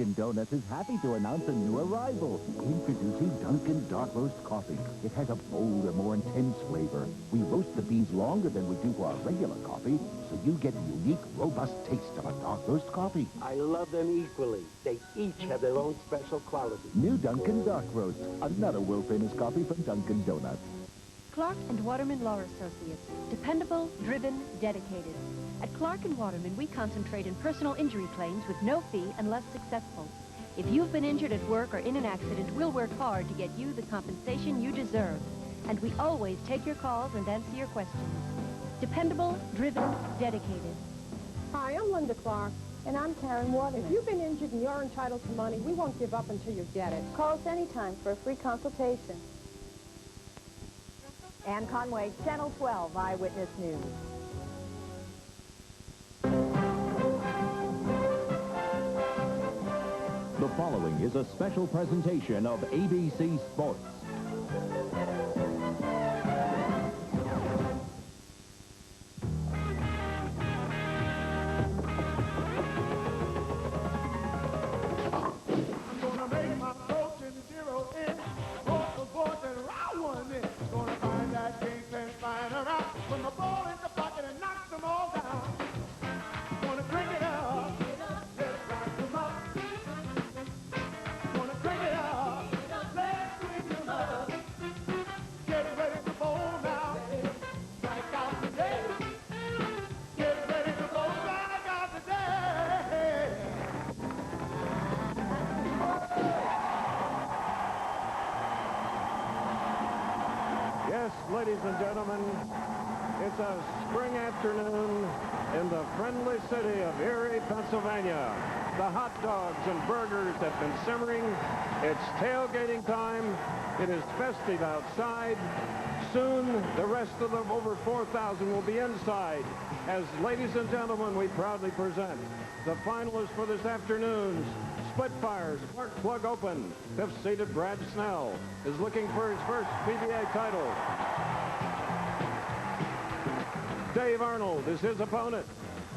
Dunkin' Donuts is happy to announce a new arrival. Introducing Dunkin' Dark Roast Coffee. It has a bolder, more intense flavor. We roast the beans longer than we do for our regular coffee, so you get the unique, robust taste of a dark roast coffee. I love them equally. They each have their own special quality. New Dunkin' Dark Roast, another world-famous coffee from Dunkin' Donuts. Clark & Waterman Law Associates. Dependable, driven, dedicated. At Clark & Waterman, we concentrate in personal injury claims with no fee unless successful. If you've been injured at work or in an accident, we'll work hard to get you the compensation you deserve. And we always take your calls and answer your questions. Dependable, driven, dedicated. Hi, I'm Linda Clark. And I'm Karen Waterman. If you've been injured and you're entitled to money, we won't give up until you get it. Call us anytime for a free consultation. Ann Conway, Channel 12 Eyewitness News. The following is a special presentation of ABC Sports. Yes, ladies and gentlemen, it's a spring afternoon in the friendly city of Erie, Pennsylvania. The hot dogs and burgers have been simmering. It's tailgating time. It is festive outside. Soon, the rest of the over 4,000 will be inside. As, ladies and gentlemen, we proudly present the finalists for this afternoon's SplitFire Spark Plug Open. Fifth-seeded Brad Snell is looking for his first PBA title. Dave Arnold is his opponent.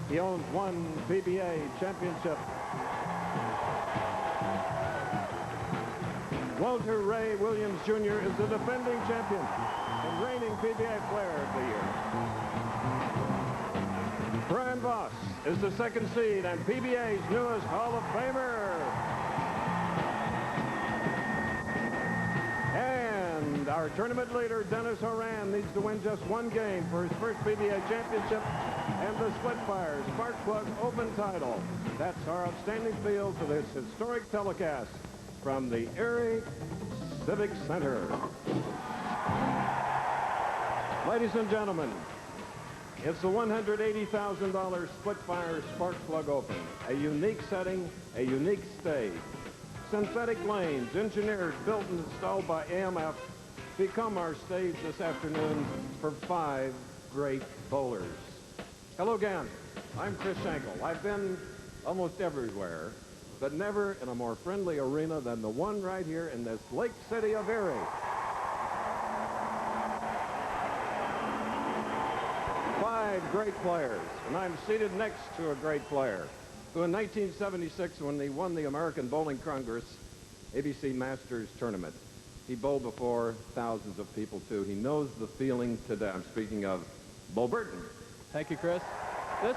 He owns one PBA championship. Walter Ray Williams Jr. is the defending champion and reigning PBA player of the year. Brian VOSS is the second seed and PBA's newest Hall of Famer. And our tournament leader, Dennis Horan, needs to win just one game for his first PBA championship and the SplitFire Spark Plug Open title. That's our outstanding field for this historic telecast from the Erie Civic Center. Ladies and gentlemen, it's the $180,000 SplitFire Spark Plug Open. A unique setting, a unique stage. Synthetic lanes, engineered, built, and installed by AMF, become our stage this afternoon for 5 great bowlers. Hello again. I'm Chris Schenkel. I've been almost everywhere, but never in a more friendly arena than the one right here in this lake city of Erie. 5 great players, and I'm seated next to a great player who in 1976, when he won the American Bowling Congress ABC Masters Tournament, he bowled before thousands of people too. He knows the feeling today. I'm speaking of Bull Burton. Thank you, Chris. This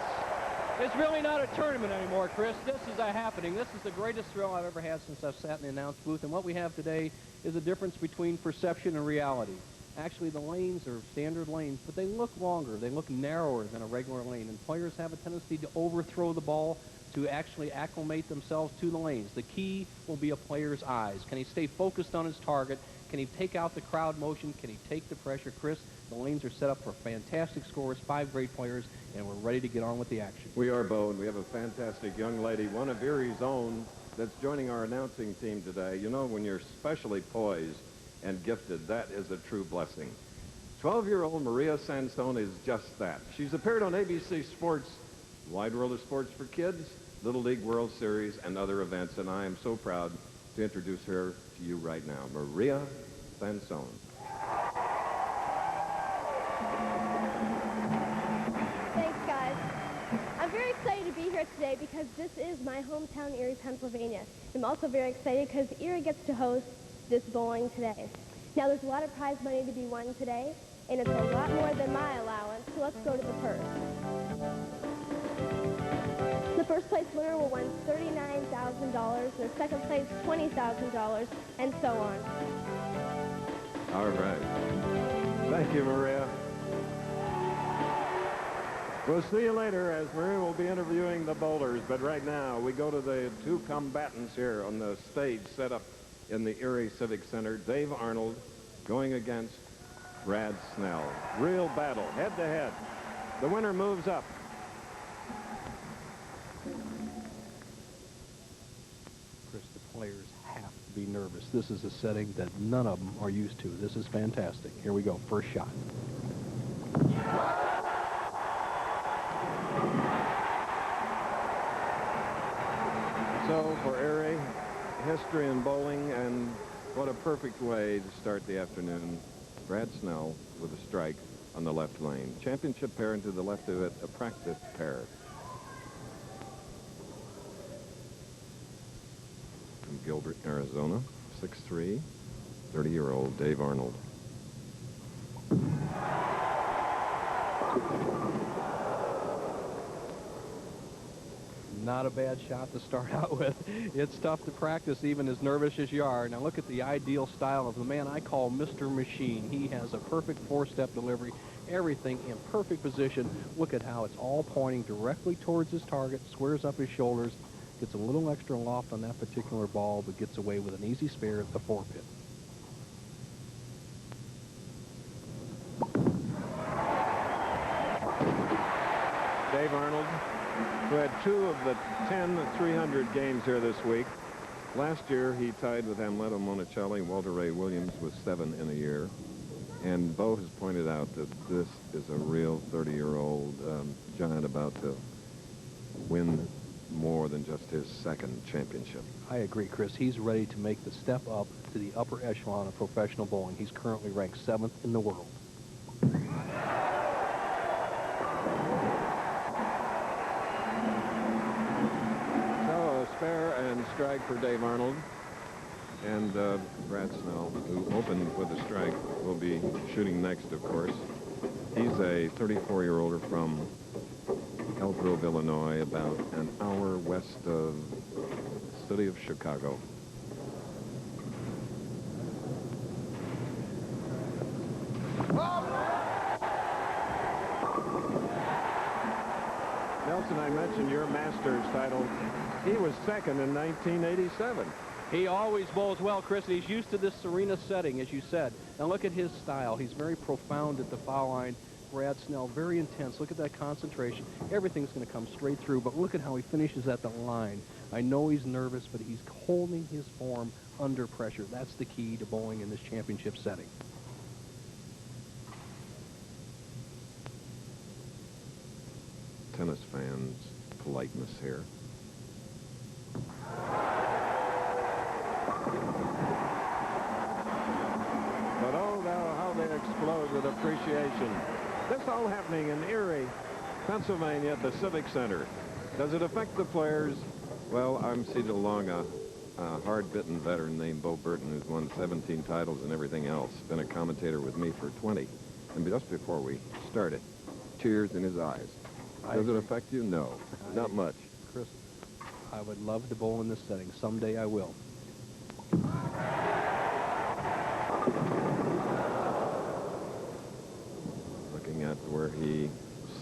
is really not a tournament anymore, Chris. This is a happening. This is the greatest thrill I've ever had since I've sat in the announce booth, and what we have today is a difference between perception and reality. Actually, the lanes are standard lanes, but they look longer. They look narrower than a regular lane, and players have a tendency to overthrow the ball to actually acclimate themselves to the lanes. The key will be a player's eyes. Can he stay focused on his target? Can he take out the crowd motion? Can he take the pressure? Chris, the lanes are set up for fantastic scores, 5 great players, and we're ready to get on with the action. We are, Bo, and we have a fantastic young lady, one of Erie's own, that's joining our announcing team today. You know, when you're specially poised and gifted, that is a true blessing. 12-year-old Maria Sansone is just that. She's appeared on ABC Sports, Wide World of Sports for Kids, Little League World Series, and other events, and I am so proud to introduce her to you right now, Maria Sansone. Thanks, guys. I'm very excited to be here today because because this is my hometown, Erie, Pennsylvania. I'm also very excited because Erie gets to host this bowling today. Now, there's a lot of prize money to be won today, and it's a lot more than my allowance, so let's go to the purse. The first place winner will win $39,000, the second place $20,000, and so on. All right. Thank you, Maria. We'll see you later as Maria will be interviewing the bowlers. But right now, we go to the two combatants here on the stage set up in the Erie Civic Center. Dave Arnold going against Brad Snell. Real battle, head to head. The winner moves up. Chris, the players have to be nervous. This is a setting that none of them are used to. This is fantastic. Here we go, first shot. So for Erie, history in bowling, and what a perfect way to start the afternoon. Brad Snell with a strike on the left lane. Championship pair, and to the left of it, a practice pair. From Gilbert, Arizona, 6'3", 30-year-old Dave Arnold. Not a bad shot to start out with. It's tough to practice even as nervous as you are. Now look at the ideal style of the man I call Mr. Machine. He has a perfect four-step delivery, everything in perfect position. Look at how it's all pointing directly towards his target, squares up his shoulders, gets a little extra loft on that particular ball, but gets away with an easy spare at the 4-pit. Dave Arnold, who had 2 of the 10 300 games here this week. Last year, he tied with Amleto Monicelli, Walter Ray Williams with 7 in a year. And Bo has pointed out that this is a real 30-year-old giant about to win more than just his second championship. I agree, Chris. He's ready to make the step up to the upper echelon of professional bowling. He's currently ranked 7th in the world. Spare and strike for Dave Arnold, and Brad Snell, who opened with a strike, will be shooting next, of course. He's a 34-year-older from Elk Grove, Illinois, about an hour west of the city of Chicago. Nelson, I mentioned your Masters title. He was second in 1987. He always bowls well, Chris, and he's used to this serena setting, as you said. Now look at his style. He's very profound at the foul line. Brad Snell, very intense. Look at that concentration. Everything's going to come straight through, but look at how he finishes at the line. I know he's nervous, but he's holding his form under pressure. That's the key to bowling in this championship setting. Tennis fans' politeness here. But oh, how they explode with appreciation. This all happening in Erie, Pennsylvania, at the Civic Center. Does it affect the players? Well, I'm seated along a hard-bitten veteran named Bo Burton, who's won 17 titles and everything else. Been a commentator with me for 20. And just before we started, tears in his eyes. Does it affect you? No, not much. Chris, I would love to bowl in this setting. Someday I will. Looking at where he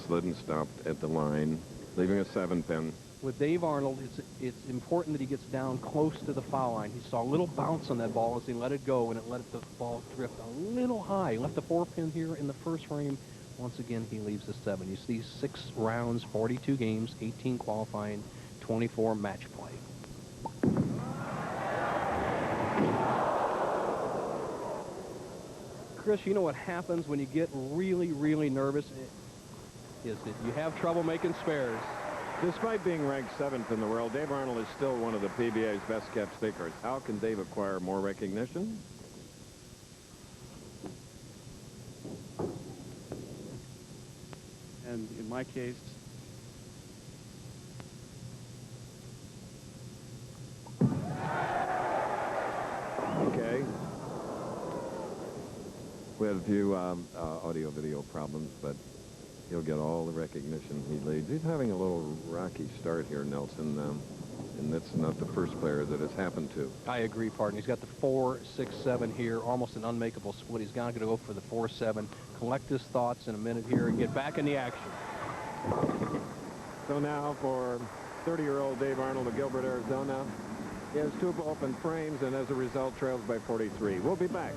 slid and stopped at the line, leaving a 7-pin. With Dave Arnold, it's important that he gets down close to the foul line. He saw a little bounce on that ball as he let it go, and it let the ball drift a little high. He left the 4-pin here in the first frame. Once again, he leaves the 7. You see 6 rounds, 42 games, 18 qualifying, 24 match play. Chris, you know what happens when you get really, really nervous? Is that you have trouble making spares. Despite being ranked 7th in the world, Dave Arnold is still one of the PBA's best-kept secrets. How can Dave acquire more recognition? And in my case, We had a few audio-video problems, but he'll get all the recognition he leads. He's having a little rocky start here, Nelson, and that's not the first player that has happened to. I agree, partner. He's got the 4-6-7 here, almost an unmakeable split. He's got to go for the 4-7, collect his thoughts in a minute here, and get back in the action. So now for 30-year-old Dave Arnold of Gilbert, Arizona, he has 2 open frames, and as a result, trails by 43. We'll be back.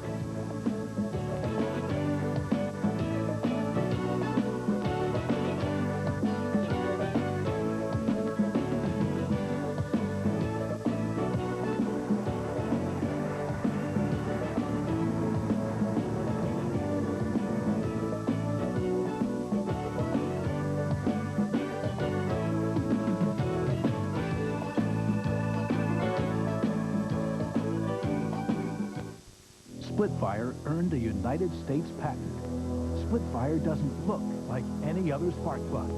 SplitFire earned a United States patent. SplitFire doesn't look like any other spark plug.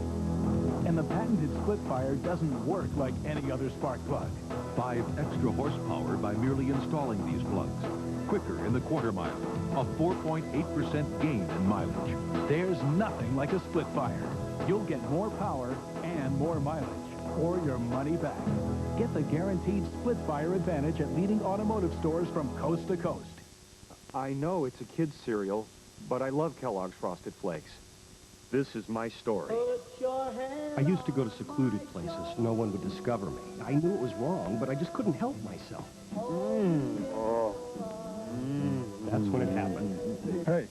And the patented SplitFire doesn't work like any other spark plug. 5 extra horsepower by merely installing these plugs. Quicker in the quarter mile. A 4.8% gain in mileage. There's nothing like a SplitFire. You'll get more power and more mileage, or your money back. Get the guaranteed SplitFire advantage at leading automotive stores from coast to coast. I know it's a kid's cereal, but I love Kellogg's Frosted Flakes. This is my story. I used to go to secluded places. No one would discover me. I knew it was wrong, but I just couldn't help myself. That's when it happened. Hey,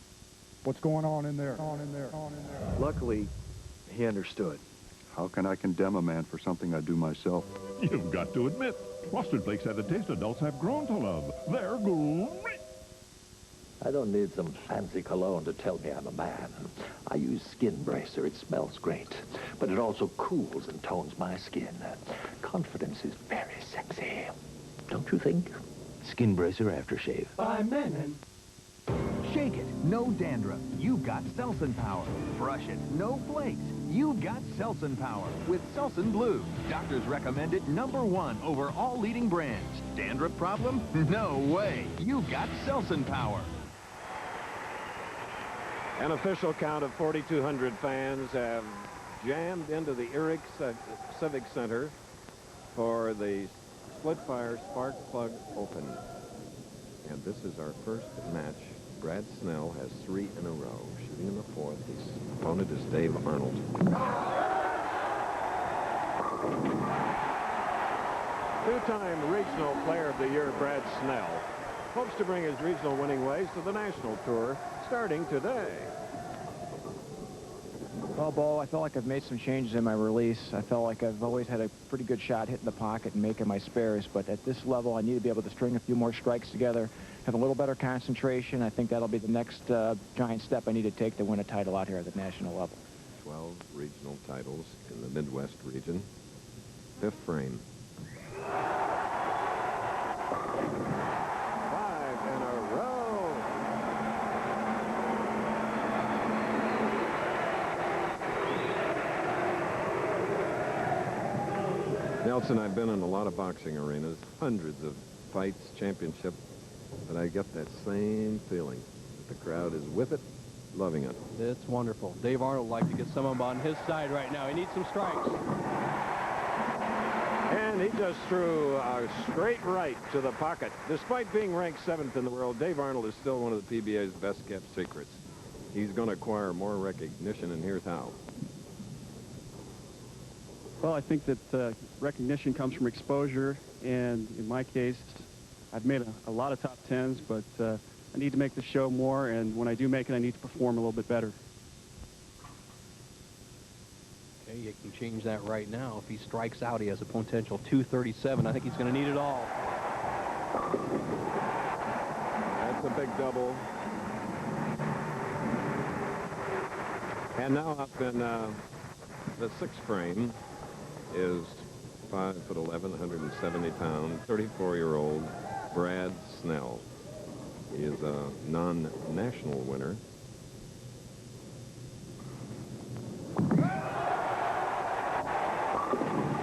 what's going on in there? Luckily, he understood. How can I condemn a man for something I do myself? You've got to admit, Frosted Flakes have the taste adults have grown to love. They're great. I don't need some fancy cologne to tell me I'm a man. I use Skin Bracer. It smells great, but it also cools and tones my skin. Confidence is very sexy. Don't you think? Skin Bracer Aftershave. By men. Shake it, no dandruff. You've got Selsun Power. Brush it, no flakes. You've got Selsun Power with Selsun Blue. Doctors recommend it #1 over all leading brands. Dandruff problem? No way. You've got Selsun Power. An official count of 4,200 fans have jammed into the Erie Civic Center for the SplitFire Spark Plug Open. And this is our first match. Brad Snell has 3 in a row. Shooting in the 4th. His opponent is Dave Arnold. Two-time Regional Player of the Year, Brad Snell, hopes to bring his regional winning ways to the national tour starting today. Well, Bo, I felt like I've made some changes in my release. I felt like I've always had a pretty good shot hitting the pocket and making my spares, but at this level, I need to be able to string a few more strikes together, have a little better concentration. I think that'll be the next giant step I need to take to win a title out here at the national level. 12 regional titles in the Midwest region. 5th frame. 5 in a row. Nelson, I've been in a lot of boxing arenas, hundreds of fights, championships, but I get that same feeling that the crowd is with it, loving it. It's wonderful. Dave Arnold would like to get someone on his side right now. He needs some strikes. And he just threw a straight right to the pocket. Despite being ranked 7th in the world, Dave Arnold is still one of the PBA's best-kept secrets. He's going to acquire more recognition, and here's how. Well, I think that recognition comes from exposure, and in my case, I've made a lot of top 10s, but I need to make the show more, and when I do make it, I need to perform a little bit better. Okay, you can change that right now. If he strikes out, he has a potential 237. I think he's going to need it all. That's a big double. And now up in the 6th frame is 5'11", 170-pound, 34-year-old Brad Snell. He is a non-national winner.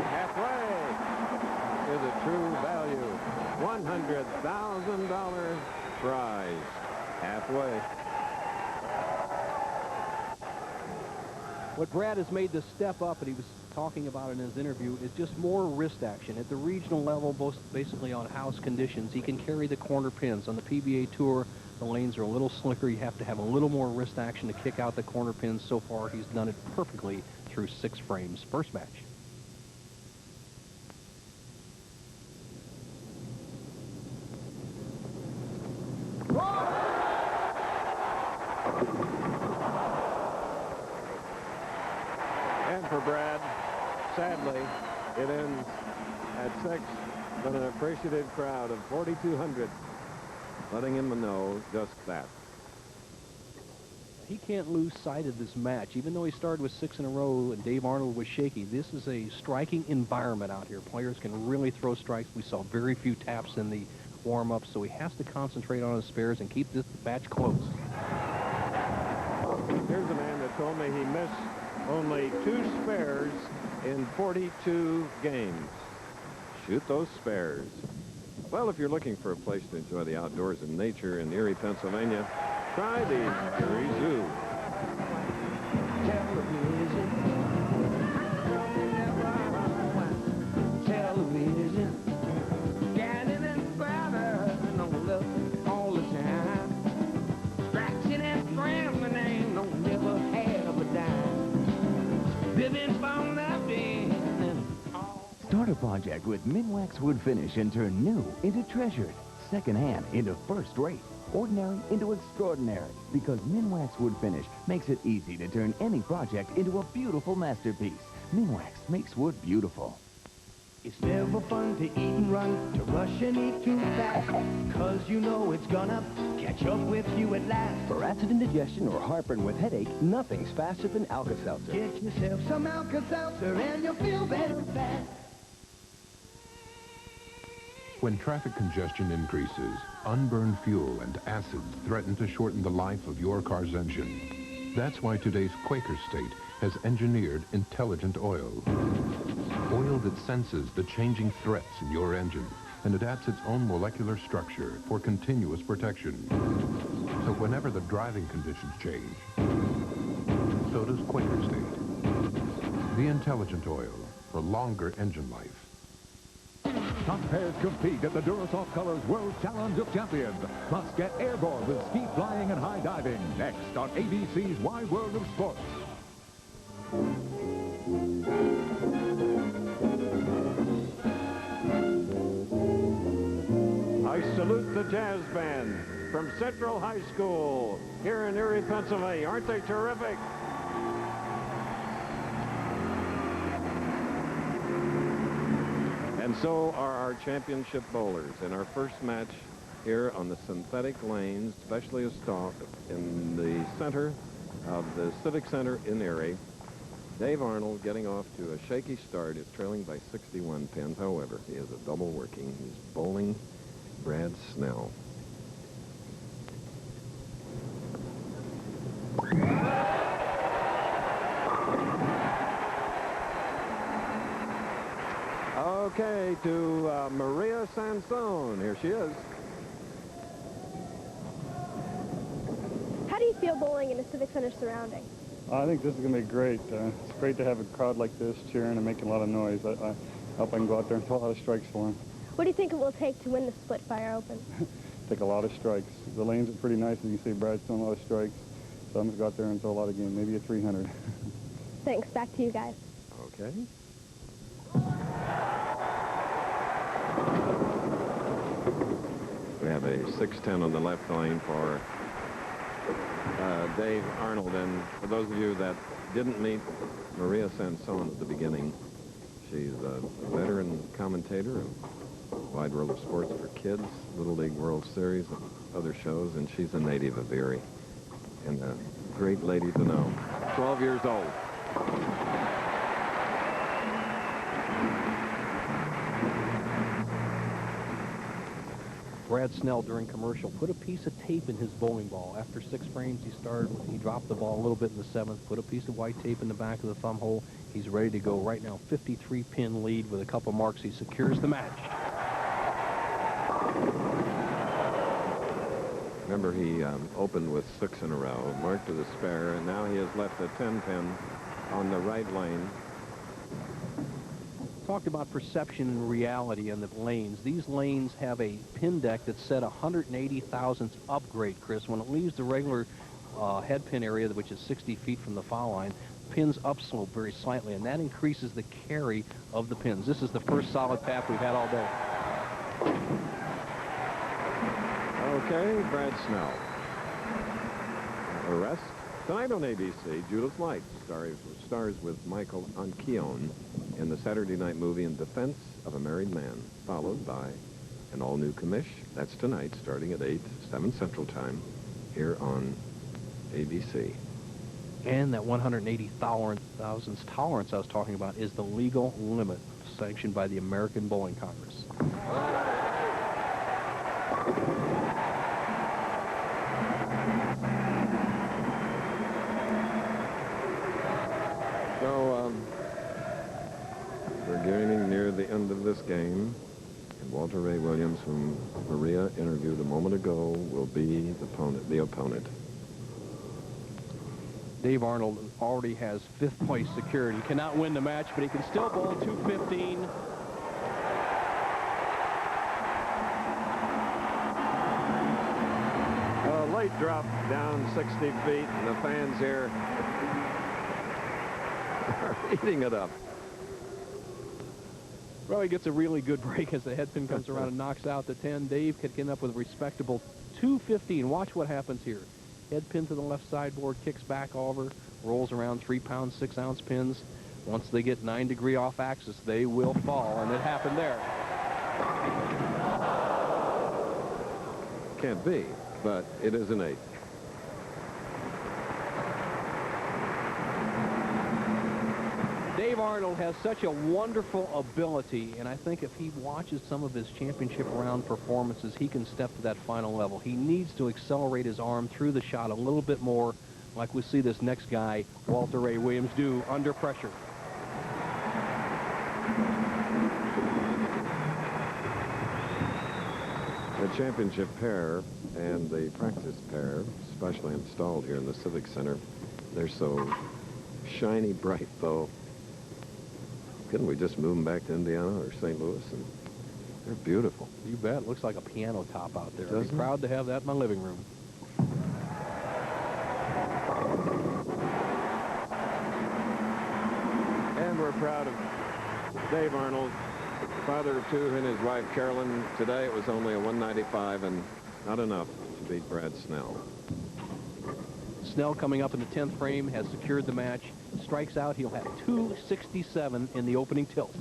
Halfway is a true value. $100,000 prize. Halfway. What Brad has made the step up, and he was talking about in his interview, is just more wrist action. At the regional level, both basically on house conditions, he can carry the corner pins. On the PBA Tour, the lanes are a little slicker. You have to have a little more wrist action to kick out the corner pins. So far, he's done it perfectly through 6 frames. First match. And for Brad, sadly, it ends at 6 with an appreciative crowd of 4,200, letting him know just that. He can't lose sight of this match. Even though he started with 6 in a row and Dave Arnold was shaky, this is a striking environment out here. Players can really throw strikes. We saw very few taps in the warm-up, so he has to concentrate on his spares and keep this match close. Here's a man that told me he missed only 2 spares in 42 games. Shoot those spares. Well, if you're looking for a place to enjoy the outdoors and nature in Erie, Pennsylvania, try the Erie Zoo. Television, scanning and scrabbling on love all the time. Scratching and scrambling, ain't no never have a dime. Living from nothing. Start a project with Minwax Wood Finish and turn new into treasured, secondhand into first-rate, ordinary into extraordinary. Because Minwax Wood Finish makes it easy to turn any project into a beautiful masterpiece. Minwax makes wood beautiful. It's never fun to eat and run, to rush and eat too fast, 'cause you know it's gonna catch up with you at last. For acid indigestion or heartburn with headache, nothing's faster than Alka-Seltzer. Get yourself some Alka-Seltzer and you'll feel better fast. When traffic congestion increases, unburned fuel and acids threaten to shorten the life of your car's engine. That's why today's Quaker State has engineered intelligent oil. Oil that senses the changing threats in your engine and adapts its own molecular structure for continuous protection. So whenever the driving conditions change, so does Quaker State. The intelligent oil for longer engine life. Top pairs compete at the Durasoft Colors World Challenge of Champions. Plus, get airborne with ski flying and high diving. Next on ABC's Wide World of Sports. I salute the jazz band from Central High School here in Erie, Pennsylvania. Aren't they terrific? And so are our championship bowlers. In our first match here on the synthetic lanes, specially installed in the center of the Civic Center in Erie, Dave Arnold, getting off to a shaky start, is trailing by 61 pins. However, he is a double working. He's bowling Brad Snell. Okay, to Maria Sansone. Here she is. How do you feel bowling in a Civic Center surrounding? I think this is going to be great. It's great to have a crowd like this cheering and making a lot of noise. I hope I can go out there and throw a lot of strikes for them. What do you think it will take to win the SplitFire Open? Take a lot of strikes. The lanes are pretty nice, as you see. Brad's throwing a lot of strikes. So I'm going to go out there and throw a lot of games, maybe a 300. Thanks. Back to you guys. Okay. We have a 6-10 on the left lane for Dave Arnold. And for those of you that didn't meet Maria Sansone at the beginning, she's a veteran commentator of Wide World of Sports for Kids, Little League World Series, and other shows, and she's a native of Erie. And a great lady to know. 12 years old. Brad Snell, during commercial, put a piece of tape in his bowling ball. After 6 frames, he dropped the ball a little bit in the 7th, put a piece of white tape in the back of the thumb hole. He's ready to go right now. 53-pin lead with a couple marks. He secures the match. Remember, he opened with 6 in a row, marked with a spare, and now he has left a 10-pin on the right lane. Talked about perception and reality in the lanes. These lanes have a pin deck that's set 180 thousandths upgrade, Chris. When it leaves the regular head pin area, which is 60 feet from the foul line, pins upslope very slightly, and that increases the carry of the pins. This is the first solid tap we've had all day. Okay, Brad Snell. Arrest. Tonight on ABC, Judith Light stars with Michael Onkeon in the Saturday night movie In Defense of a Married Man, followed by an all-new commish. That's tonight, starting at 7 Central Time, here on ABC. And that 180 thousandths tolerance I was talking about is the legal limit sanctioned by the American Bowling Congress. So, we're getting near the end of this game. And Walter Ray Williams, whom Maria interviewed a moment ago, will be the opponent. Dave Arnold already has 5th place secured. He cannot win the match, but he can still bowl 215. A late drop down 60 feet, and the fans here are eating it up. Well, he gets a really good break as the head pin comes around and knocks out the 10. Dave could end up with a respectable 215. Watch what happens here. Head pin to the left sideboard, kicks back over, rolls around 3-pound, 6-ounce pins. Once they get 9 degree off axis, they will fall, and it happened there. Can't be, but it is an 8. Dave Arnold has such a wonderful ability, and I think if he watches some of his championship round performances, he can step to that final level. He needs to accelerate his arm through the shot a little bit more, like we see this next guy, Walter Ray Williams, do under pressure. The championship pair and the practice pair, specially installed here in the Civic Center, they're so shiny bright, though. Couldn't we just move them back to Indiana or St. Louis? And they're beautiful. You bet. It looks like a piano top out there. Doesn't I'd be proud to have that in my living room. And we're proud of Dave Arnold, father of 2, and his wife Carolyn. Today it was only a 195 and not enough to beat Brad Snell. Snell, coming up in the 10th frame, has secured the match. Strikes out, he'll have 267 in the opening tilt.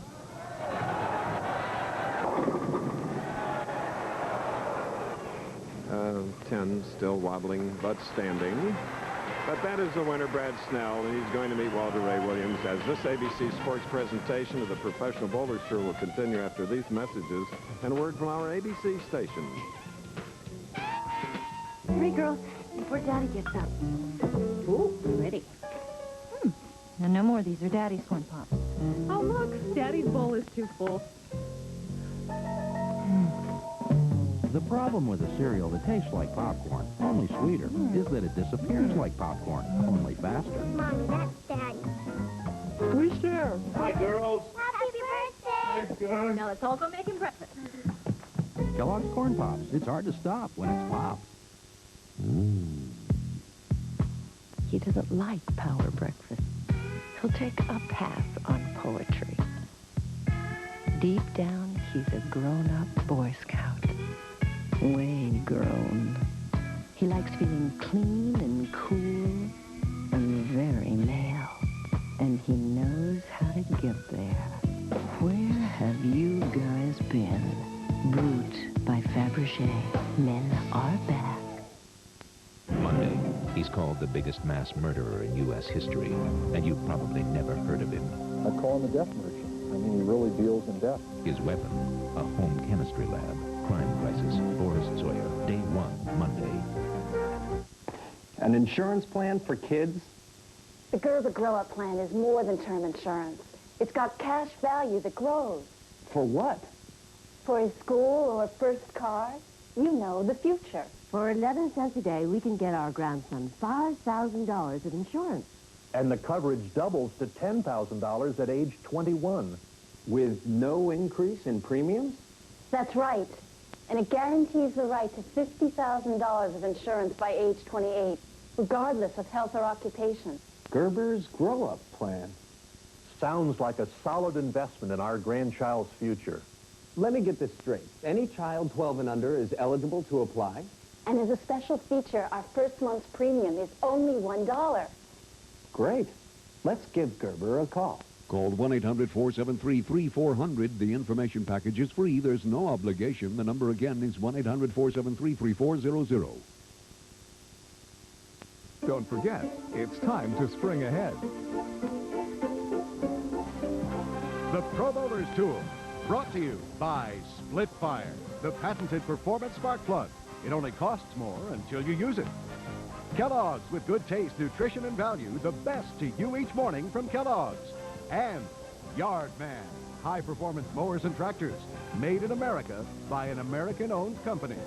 10 still wobbling but standing. But that is the winner, Brad Snell, and he's going to meet Walter Ray Williams as this ABC Sports presentation of the Professional Bowlers Tour will continue after these messages and a word from our ABC station. Hurry, girls, before Daddy gets up. Ooh, ready. Now, no more of these are Daddy's corn pops. Oh, look, Daddy's bowl is too full. The problem with a cereal that tastes like popcorn, only sweeter, is that it disappears like popcorn, only faster. Mommy, that's Daddy. We share. Hi, girls. Happy birthday! Now, let's all go making breakfast. Kellogg's Corn Pops. It's hard to stop when it's popped. He doesn't like power breakfast. He'll take a pass on poetry. Deep down, he's a grown-up Boy Scout. Way grown. He likes feeling clean and cool and very male. And he knows how to get there. Where have you guys been? Brute by Fabergé. Men are back. Monday, he's called the biggest mass murderer in U.S. history, and you've probably never heard of him. I call him a death merchant. I mean, he really deals in death. His weapon, a home chemistry lab. Crime Crisis, Boris Sawyer, Day 1, Monday. An insurance plan for kids? The Gerber Grow-Up Plan is more than term insurance. It's got cash value that grows. For what? For a school or a first car, you know, the future. For 11 cents a day, we can get our grandson $5,000 of insurance. And the coverage doubles to $10,000 at age 21. With no increase in premiums? That's right. And it guarantees the right to $50,000 of insurance by age 28, regardless of health or occupation. Gerber's grow-up plan. Sounds like a solid investment in our grandchild's future. Let me get this straight. Any child 12 and under is eligible to apply? And as a special feature, our first month's premium is only $1. Great. Let's give Gerber a call. Call 1-800-473-3400. The information package is free. There's no obligation. The number again is 1-800-473-3400. Don't forget, it's time to spring ahead. The Pro Bowler's Tool, brought to you by SplitFire, the patented performance spark plug. It only costs more until you use it. Kellogg's, with good taste, nutrition, and value, the best to you each morning from Kellogg's. And Yardman, high-performance mowers and tractors, made in America by an American-owned company.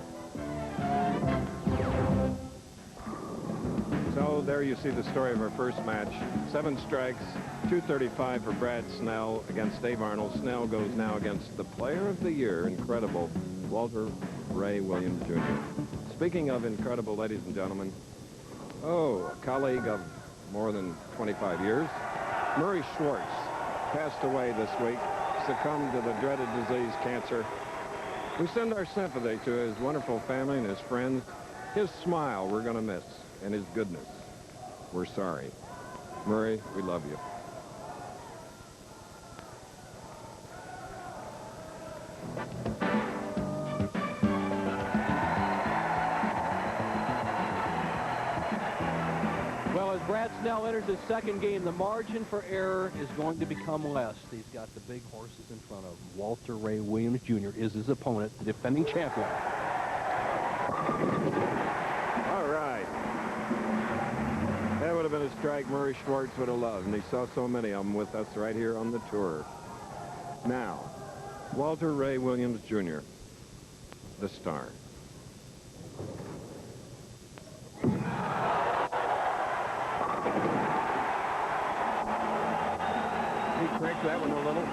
So there you see the story of our first match. 7 strikes, 235 for Brad Snell against Dave Arnold. Snell goes now against the Player of the Year, incredible, Walter Ray Williams, Jr. Speaking of incredible, ladies and gentlemen, a colleague of more than 25 years, Murray Schwartz, passed away this week, succumbed to the dreaded disease cancer. We send our sympathy to his wonderful family and his friends. His smile we're going to miss, and his goodness. We're sorry. Murray, we love you. Well, as Brad Snell enters his second game, the margin for error is going to become less. He's got the big horses in front of him. Walter Ray Williams, Jr. is his opponent, the defending champion. All right. That would have been a strike Murray Schwartz would have loved, and he saw so many of them with us right here on the tour. Now, Walter Ray Williams, Jr., the star. He cracked that one a little.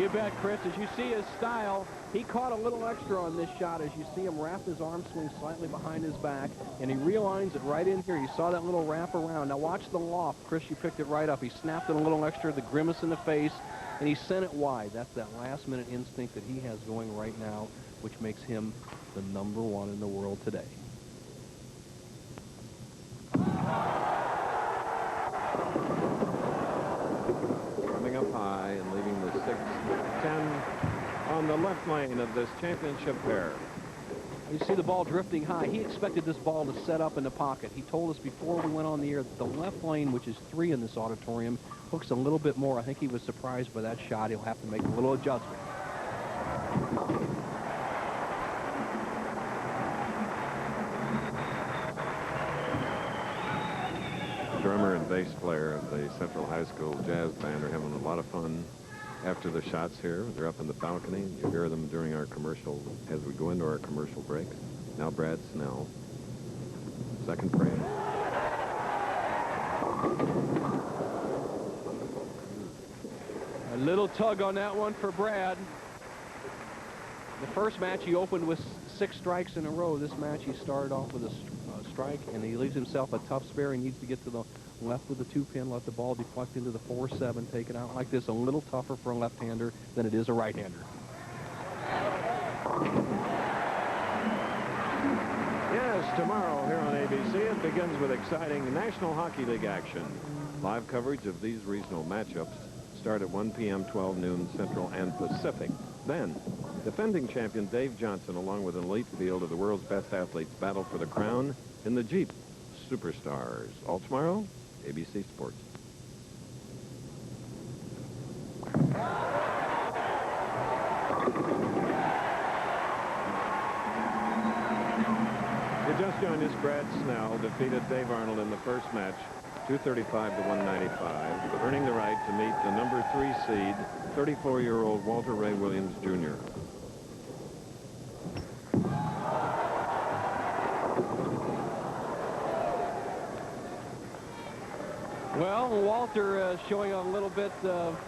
You bet, Chris. As you see his style, he caught a little extra on this shot. As you see him wrap his arm swing slightly behind his back, and he realigns it right in here. You saw that little wrap around. Now watch the loft. Chris, you picked it right up. He snapped it a little extra, the grimace in the face, and he sent it wide. That's that last-minute instinct that he has going right now, which makes him the #1 in the world today. Coming up high and leaving the 6-10 on the left lane of this championship pair. You see the ball drifting high. He expected this ball to set up in the pocket. He told us before we went on the air that the left lane, which is 3 in this auditorium, hooks a little bit more. I think he was surprised by that shot. He'll have to make a little adjustment. Drummer and bass player of the Central High School Jazz Band are having a lot of fun after the shots here. They're up in the balcony. You hear them during our commercial, as we go into our commercial break. Now Brad Snell. Second frame. A little tug on that one for Brad. The first match he opened with 6 strikes in a row. This match he started off with a strike, and he leaves himself a tough spare. He needs to get to the left with the 2-pin, let the ball deflect into the 4-7, take it out like this. A little tougher for a left-hander than it is a right-hander. Yes, tomorrow here on ABC, it begins with exciting National Hockey League action. Live coverage of these regional matchups start at 1 p.m., 12 noon Central and Pacific. Then, defending champion Dave Johnson, along with an elite field of the world's best athletes, battle for the crown in the Jeep Superstars. All tomorrow, ABC Sports. You just joined us. Brad Snell defeated Dave Arnold in the first match, 235 to 195, earning the right to meet the #3 seed, 34-year-old Walter Ray Williams, Jr. Well, Walter showing a little bit of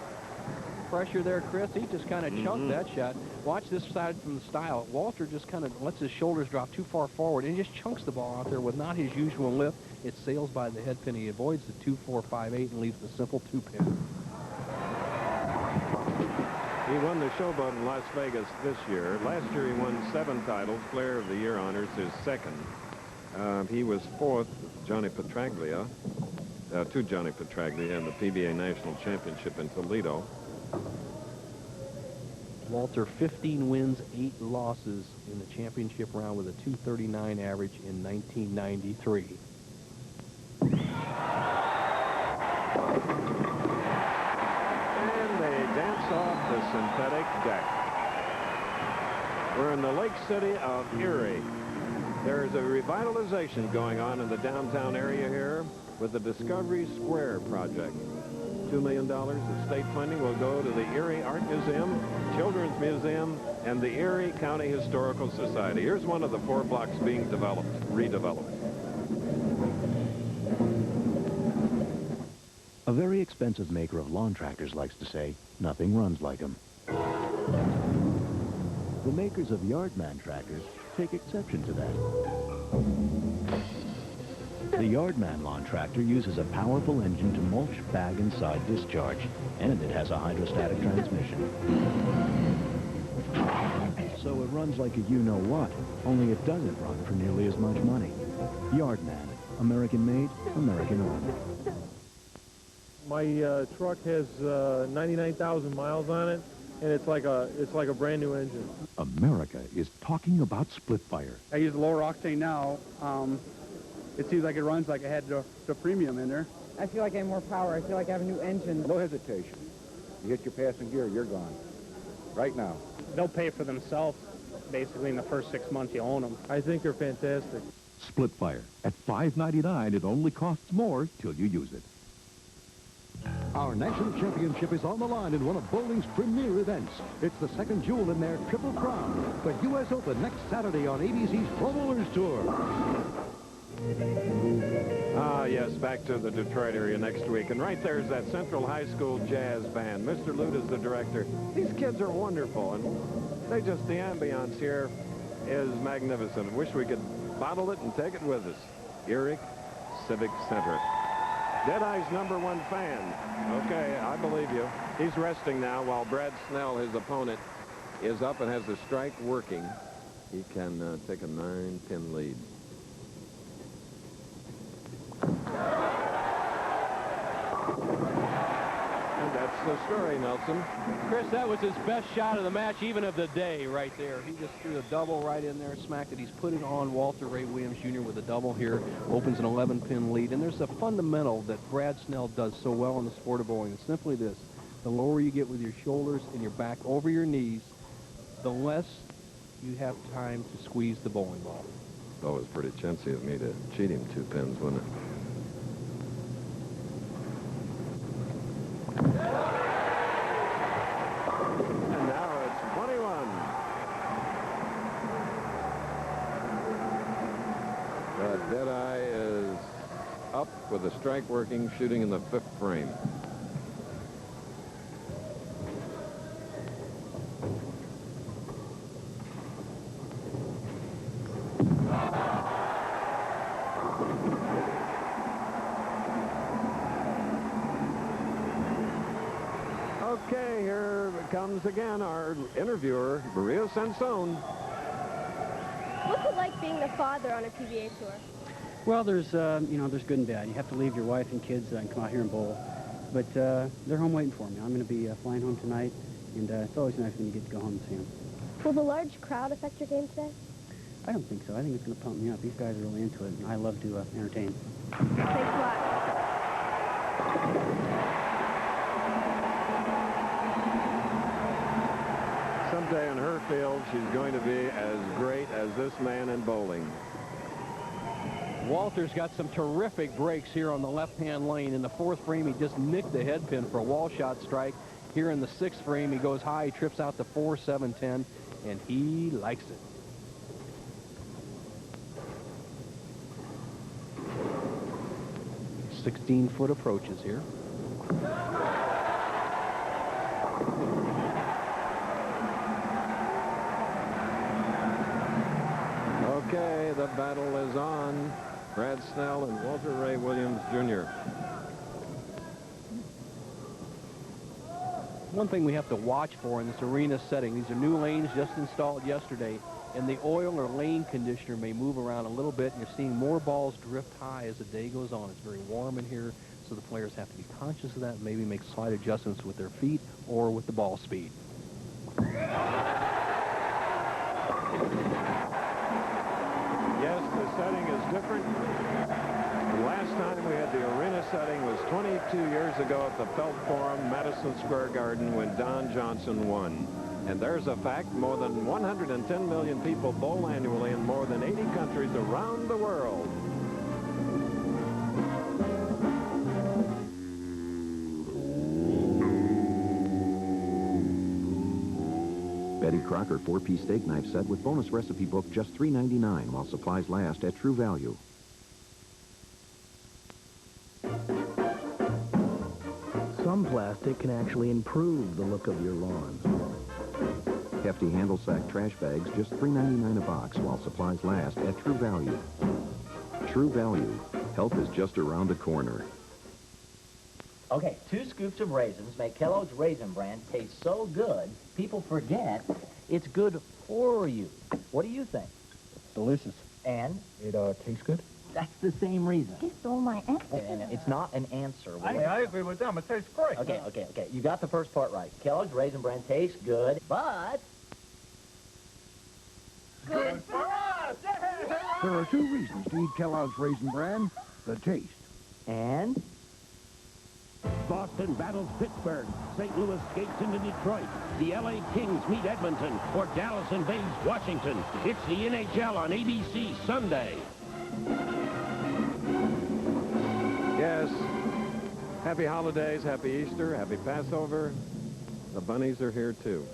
pressure there, Chris. He just kind of chunked that shot. Watch this side from the style. Walter just kind of lets his shoulders drop too far forward and just chunks the ball out there with not his usual lift. It sails by the head pin. He avoids the 2-4-5-8 and leaves the simple 2-pin. He won the Showboat in Las Vegas this year. Last year he won 7 titles. Player of the Year honors his second. He was 4th with Johnny Petraglia, to Johnny Petraglia in the PBA National Championship in Toledo. Walter, 15 wins, 8 losses in the championship round with a 239 average in 1993. And they dance off the synthetic deck. We're in the Lake City of Erie. There's a revitalization going on in the downtown area here with the Discovery Square project. $2 million of state funding will go to the Erie Art Museum, Children's Museum, and the Erie County Historical Society. Here's one of the 4 blocks being redeveloped. A very expensive maker of lawn tractors likes to say, nothing runs like them. The makers of Yardman tractors take exception to that. The Yardman lawn tractor uses a powerful engine to mulch, bag, and side discharge, and it has a hydrostatic transmission. So it runs like a you-know-what, only it doesn't run for nearly as much money. Yardman, American-made, American-owned. My truck has 99,000 miles on it, and it's like a brand new engine. America is talking about SplitFire. I use lower octane now. It seems like it runs like I had the premium in there. I feel like I have more power. I feel like I have a new engine. No hesitation. You hit your passing gear, you're gone. Right now. They'll pay for themselves, basically, in the first 6 months you own them. I think they're fantastic. SplitFire. At $5.99, it only costs more till you use it. Our national championship is on the line in one of bowling's premier events. It's the second jewel in their Triple Crown, the U.S. Open next Saturday on ABC's Pro Bowlers Tour. Ah, yes, back to the Detroit area next week. And right there's that Central High School Jazz Band. Mr. Lute is the director. These kids are wonderful, and the ambiance here is magnificent. Wish we could bottle it and take it with us. Erie Civic Center. Deadeye's #1 fan. Okay, I believe you. He's resting now while Brad Snell, his opponent, is up and has the strike working. He can take a 9-pin lead. And that's the story, Nelson. Chris, that was his best shot of the match, even of the day, right there. He just threw a double right in there, smacked it. He's putting on Walter Ray Williams Jr. with a double here, opens an 11-pin lead. And there's a fundamental that Brad Snell does so well in the sport of bowling. It's simply this. The lower you get with your shoulders and your back over your knees, the less you have time to squeeze the bowling ball. Oh, it was pretty chintzy of me to cheat him 2 pins, wasn't it? And now it's 21. Deadeye is up with the strike working, shooting in the 5th frame. Okay, here comes again our interviewer, Maria Sansone. What's it like being the father on a PBA tour? Well, there's there's good and bad. You have to leave your wife and kids and come out here and bowl. But they're home waiting for me. I'm going to be flying home tonight, and it's always nice when you get to go home and see them. Will the large crowd affect your game today? I don't think so. I think it's going to pump me up. These guys are really into it, and I love to entertain. Thanks a lot. Someday in her field, she's going to be as great as this man in bowling. Walter's got some terrific breaks here on the left-hand lane. In the 4th frame, he just nicked the head pin for a wall shot strike. Here in the 6th frame, he goes high, he trips out the 4-7-10, and he likes it. 16-foot approaches here. Okay, the battle is on. Brad Snell and Walter Ray Williams, Jr. One thing we have to watch for in this arena setting, these are new lanes just installed yesterday, and the oil or lane conditioner may move around a little bit, and you're seeing more balls drift high as the day goes on. It's very warm in here, so the players have to be conscious of that and maybe make slight adjustments with their feet or with the ball speed. Yes, the setting is different. The last time we had the arena setting was 22 years ago at the Felt Forum, Madison Square Garden, when Don Johnson won. And there's a fact, more than 110 million people bowl annually in more than 80 countries around the world. Betty Crocker 4-piece steak knife set with bonus recipe book, just $3.99 while supplies last at True Value. Some plastic can actually improve the look of your lawn. Hefty handle sack trash bags, just $3.99 a box while supplies last at True Value. True Value. Health is just around the corner. Okay, 2 scoops of raisins make Kellogg's Raisin Bran taste so good, people forget it's good for you. What do you think? Delicious. And? It tastes good. That's the same reason. He stole my answer. It's not an answer. I agree with them. It tastes great. Okay. You got the first part right. Kellogg's Raisin Bran tastes good, but... Good for us! There are 2 reasons to eat Kellogg's Raisin Bran. The taste. And? Boston battles Pittsburgh. St. Louis skates into Detroit. The L.A. Kings meet Edmonton. Or Dallas invades Washington. It's the NHL on ABC Sunday. Yes. Happy holidays, happy Easter, happy Passover. The bunnies are here too.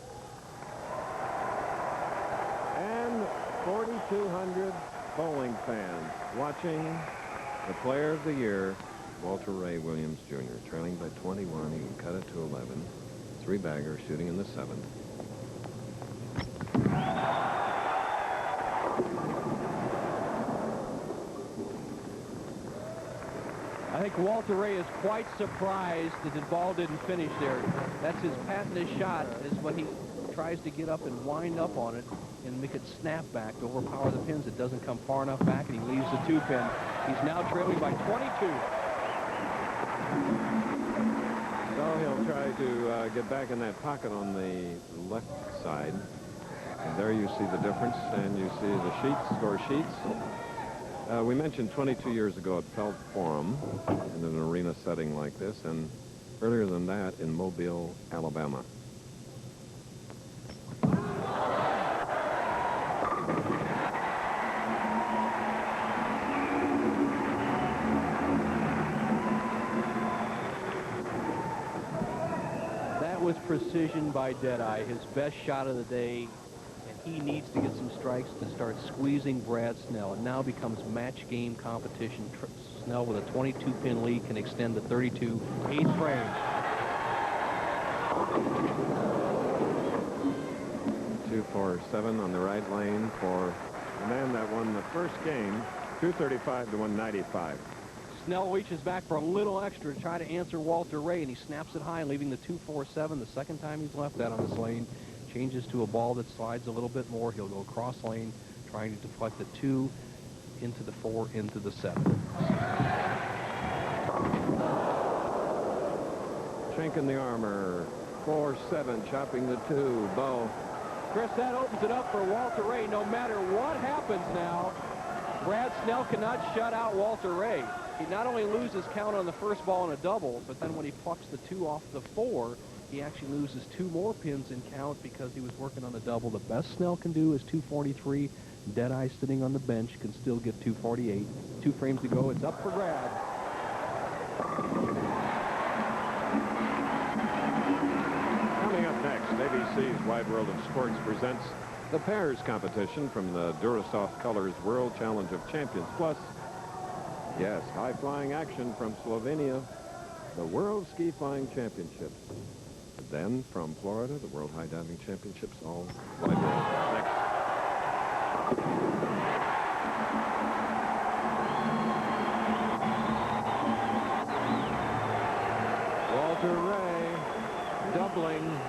And 4,200 bowling fans watching the player of the year, Walter Ray Williams, Jr., trailing by 21. He can cut it to 11. 3-bagger, shooting in the 7th. I think Walter Ray is quite surprised that the ball didn't finish there. That's his patented shot, is when he tries to get up and wind up on it and make it snap back to overpower the pins. It doesn't come far enough back, and he leaves the 2-pin. He's now trailing by 22. So he'll try to get back in that pocket on the left side. And there you see the difference, and you see the sheets, score sheets. We mentioned 22 years ago at Felt Forum in an arena setting like this, and earlier than that in Mobile, Alabama. That was precision by Deadeye, his best shot of the day. He needs to get some strikes to start squeezing Brad Snell. It now becomes match game competition. Snell with a 22-pin lead can extend to 32, 8th frame. 2-4-7 on the right lane for the man that won the first game, 235 to 195. Snell reaches back for a little extra to try to answer Walter Ray, and he snaps it high, leaving the 2-4-7 the second time he's left that on this lane. Changes to a ball that slides a little bit more. He'll go cross lane, trying to deflect the 2 into the 4, into the 7. Chink in the armor, 4-7, chopping the 2, Bo. Chris, that opens it up for Walter Ray. No matter what happens now, Brad Snell cannot shut out Walter Ray. He not only loses count on the first ball in a double, but then when he plucks the 2 off the 4, he actually loses 2 more pins in count because he was working on the double. The best Snell can do is 243. Deadeye sitting on the bench can still get 248. 2 frames to go. It's up for grabs. Coming up next, ABC's Wide World of Sports presents the pairs competition from the Durasoft Colors World Challenge of Champions. Plus, Yes, high-flying action from Slovenia, the World Ski Flying Championships. And then from Florida, the World High Diving Championships, all fly next. Walter Ray doubling,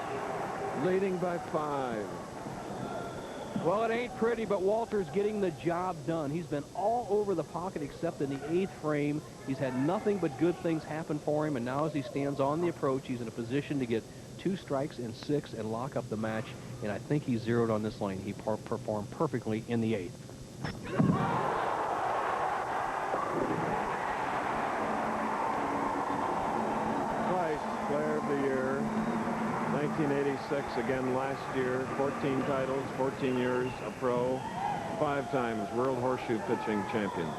leading by 5. Well, it ain't pretty, but Walter's getting the job done. He's been all over the pocket except in the 8th frame. He's had nothing but good things happen for him, and now as he stands on the approach, he's in a position to get 2 strikes and 6 and lock up the match, and I think he's zeroed on this lane. He performed perfectly in the 8th. Twice Player of the Year, 1986 again last year, 14 titles, 14 years a pro, 5 times World Horseshoe Pitching Champion.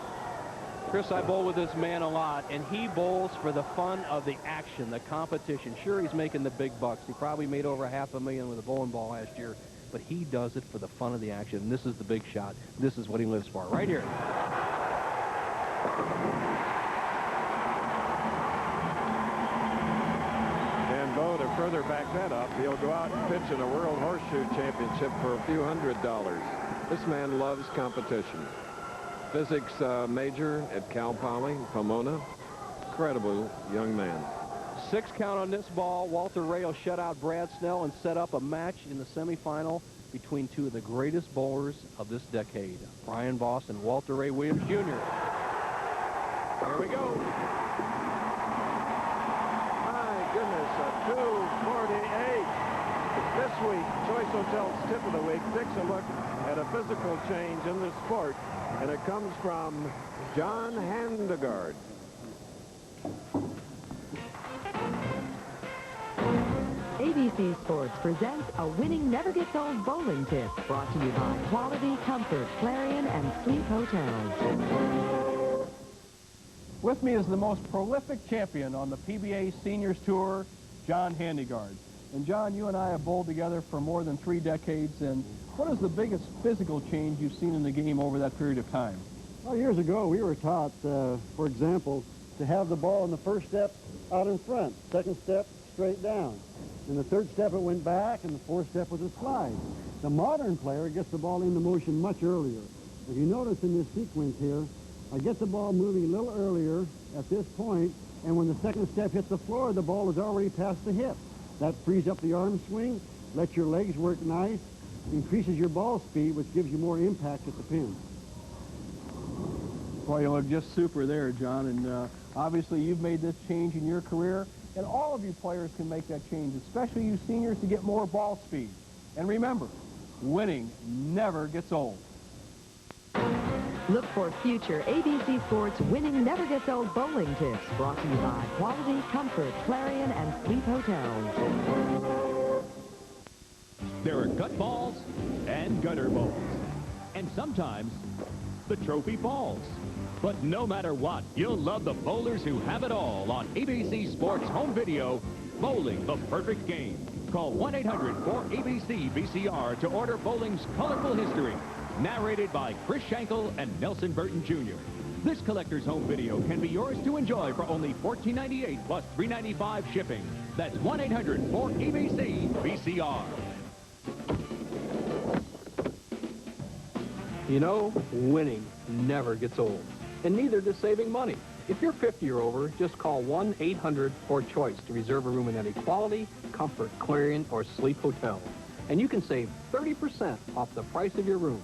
Chris, I bowl with this man a lot, and he bowls for the fun of the action, the competition. Sure, he's making the big bucks. He probably made over $500,000 with a bowling ball last year, but he does it for the fun of the action. And this is the big shot. This is what he lives for, right here. And Bo, to further back that up, he'll go out and pitch in a World Horseshoe Championship for a few $100s. This man loves competition. Physics major at Cal Poly, Pomona. Incredible young man. 6 count on this ball. Walter Ray will shut out Brad Snell and set up a match in the semifinal between 2 of the greatest bowlers of this decade, Brian Voss and Walter Ray Williams Jr. Here we go. My goodness, a 248. This week, Choice Hotels Tip of the Week takes a look at a physical change in the sport, and it comes from John Handegard. ABC Sports presents a winning never gets old bowling tip, brought to you by Quality, Comfort, Clarion, and Sleep Hotels. With me is the most prolific champion on the PBA Seniors Tour, John Handegard. And John, you and I have bowled together for more than 3 decades, and what is the biggest physical change you've seen in the game over that period of time? Well, years ago, we were taught, for example, to have the ball in the first step out in front, second step straight down. In the 3rd step, it went back, and the 4th step was a slide. The modern player gets the ball into motion much earlier. If you notice in this sequence here, I get the ball moving a little earlier at this point, and when the 2nd step hits the floor, the ball is already past the hip. That frees up the arm swing, lets your legs work nice, increases your ball speed, which gives you more impact at the pin. Boy, you look just super there, John, and obviously you've made this change in your career, and all of you players can make that change, especially you seniors, to get more ball speed. And remember, winning never gets old. Look for future ABC Sports winning never gets old bowling tips, brought to you by Quality, Comfort, Clarion, and Sleep Hotels. There are gut balls and gutter balls, and sometimes the trophy falls. But no matter what, you'll love the bowlers who have it all on ABC Sports Home Video, Bowling the Perfect Game. Call 1-800-4ABC-VCR to order bowling's colorful history, narrated by Chris Schenkel and Nelson Burton Jr. This collector's home video can be yours to enjoy for only $14.98 plus $3.95 shipping. That's 1-800-4ABC-VCR. You know, winning never gets old, and neither does saving money. If you're 50 or over, just call 1-800-4CHOICE to reserve a room in any Quality, Comfort, Clarion, or Sleep Hotel. And you can save 30% off the price of your room.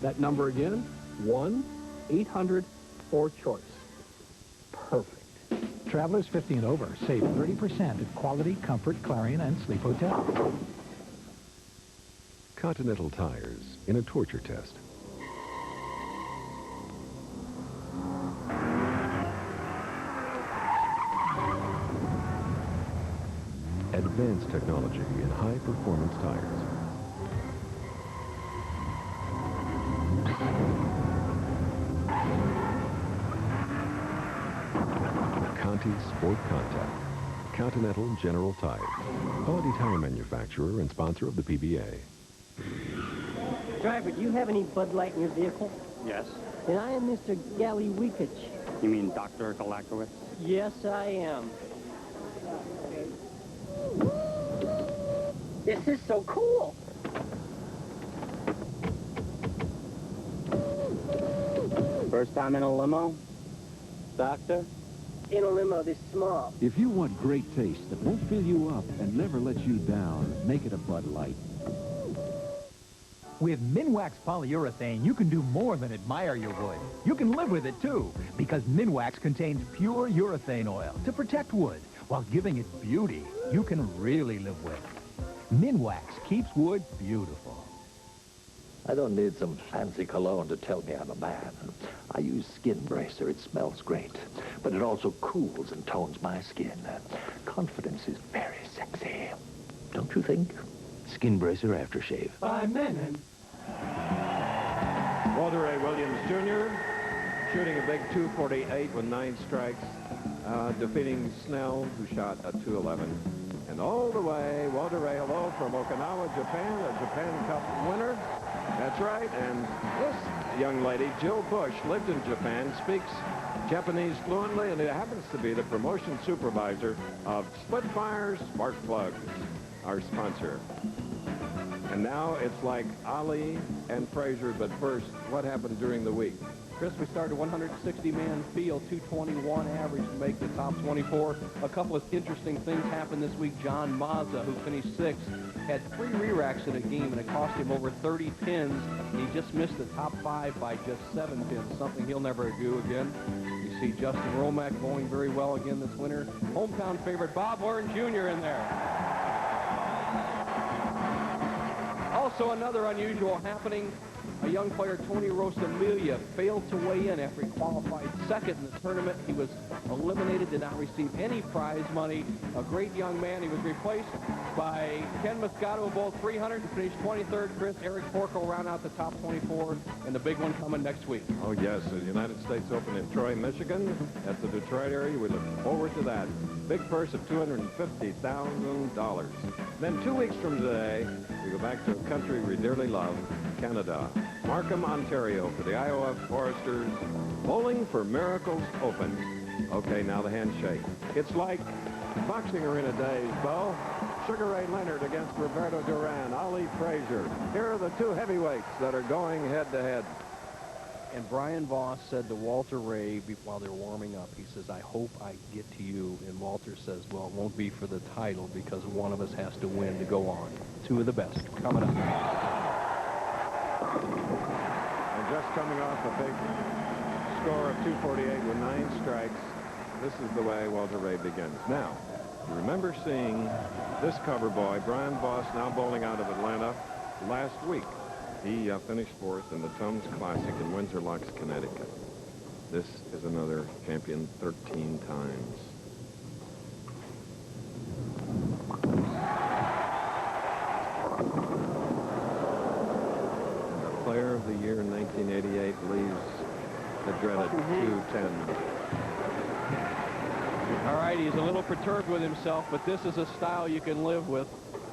That number again, 1-800-4CHOICE. Perfect. Travelers 50 and over save 30% at Quality, Comfort, Clarion, and Sleep Hotel. Continental Tires in a torture test. Advanced technology in high-performance tires. Conti Sport Contact. Continental General Tire. Quality tire manufacturer and sponsor of the PBA. Driver, do you have any Bud Light in your vehicle? Yes. And I am Mr. Galley Weekich. You mean Dr. Galakowitz? Yes, I am. This is so cool. First time in a limo? Doctor? In a limo this small. If you want great taste that won't fill you up and never lets you down, make it a Bud Light. With Minwax polyurethane, you can do more than admire your wood. You can live with it, too, because Minwax contains pure urethane oil to protect wood while giving it beauty you can really live with. Minwax keeps wood beautiful. I don't need some fancy cologne to tell me I'm a man. I use Skin Bracer. It smells great, but it also cools and tones my skin. Confidence is very sexy. Don't you think? Skin Bracer Aftershave. By men. Walter A. Williams, Jr., shooting a big 248 with 9 strikes, defeating Snell, who shot a 211. And all the way, Walter Ray, hello from Okinawa, Japan, a Japan Cup winner. That's right, and this young lady, Jill Bush, lived in Japan, speaks Japanese fluently, and it happens to be the promotion supervisor of SplitFire Spark Plugs, our sponsor. And now it's like Ali and Frazier, but first, what happened during the week? Chris, we started a 160-man field, 221 average to make the top 24. A couple of interesting things happened this week. John Mazza, who finished 6th, had 3 re-racks in a game, and it cost him over 30 pins. He just missed the top 5 by just 7 pins, something he'll never do again. You see Justin Romack going very well again this winter. Hometown favorite Bob Warren Jr. in there. Also, another unusual happening. A young player, Tony Rosamilia, failed to weigh in after he qualified 2nd in the tournament. He was eliminated, did not receive any prize money. A great young man. He was replaced by Ken Moscato, who bowled 300 and finished 23rd. Chris, Eric Porco round out the top 24, and the big one coming next week. Oh, yes, the United States Open in Troy, Michigan, at the Detroit area. We look forward to that. Big purse of $250,000. Then 2 weeks from today, we go back to a country we dearly love, Canada. Markham, Ontario, for the Iowa Foresters Bowling for Miracles Open. Okay, now the handshake. It's like boxing arena days, Bo. Sugar Ray Leonard against Roberto Duran, Ali Frazier. Here are the 2 heavyweights that are going head-to-head. And Brian Voss said to Walter Ray while they're warming up, he says, I hope I get to you. And Walter says, well, it won't be for the title because one of us has to win to go on. 2 of the best coming up. And just coming off a big score of 248 with 9 strikes, this is the way Walter Ray begins. Now, you remember seeing this cover boy, Brian Voss, now bowling out of Atlanta, last week. He finished 4th in the Tums Classic in Windsor Locks, Connecticut. This is another champion 13 times. Player of the Year in 1988 leaves the dreaded 210. All right, he's a little perturbed with himself, but this is a style you can live with.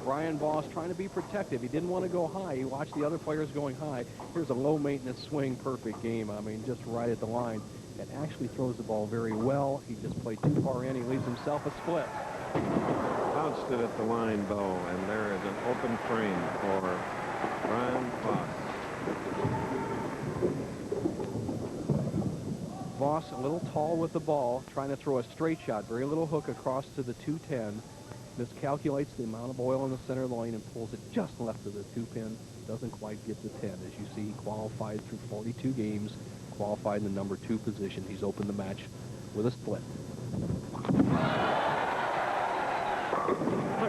Brian Voss trying to be protective. He didn't want to go high. He watched the other players going high. Here's a low-maintenance swing, perfect game. I mean, just right at the line. And actually throws the ball very well. He just played too far in. He leaves himself a split. Bounced it at the line, Bo, and there is an open frame for Brian Voss. Voss a little tall with the ball, trying to throw a straight shot, very little hook across to the 210. Miscalculates the amount of oil in the center of the lane and pulls it just left of the 2-pin. Doesn't quite get the 10. As you see, he qualified through 42 games, qualified in the number 2 position. He's opened the match with a split. Look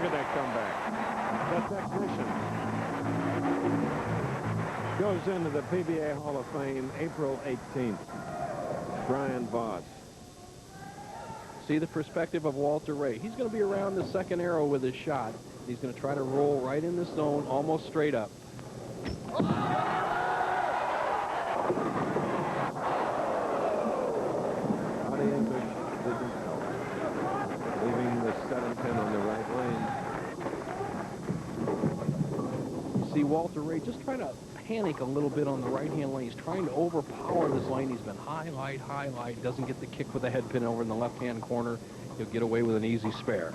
at that comeback. The technician goes into the PBA Hall of Fame April 18th. Brian Voss. See the perspective of Walter Ray. He's going to be around the 2nd arrow with his shot. He's going to try to roll right in the zone, almost straight up. Body English didn't help. Leaving the 7-pin on the right lane. You see Walter Ray just trying to panic a little bit on the right-hand lane. He's trying to overpower this lane. He's been highlight, doesn't get the kick with the head pin over in the left-hand corner. He'll get away with an easy spare.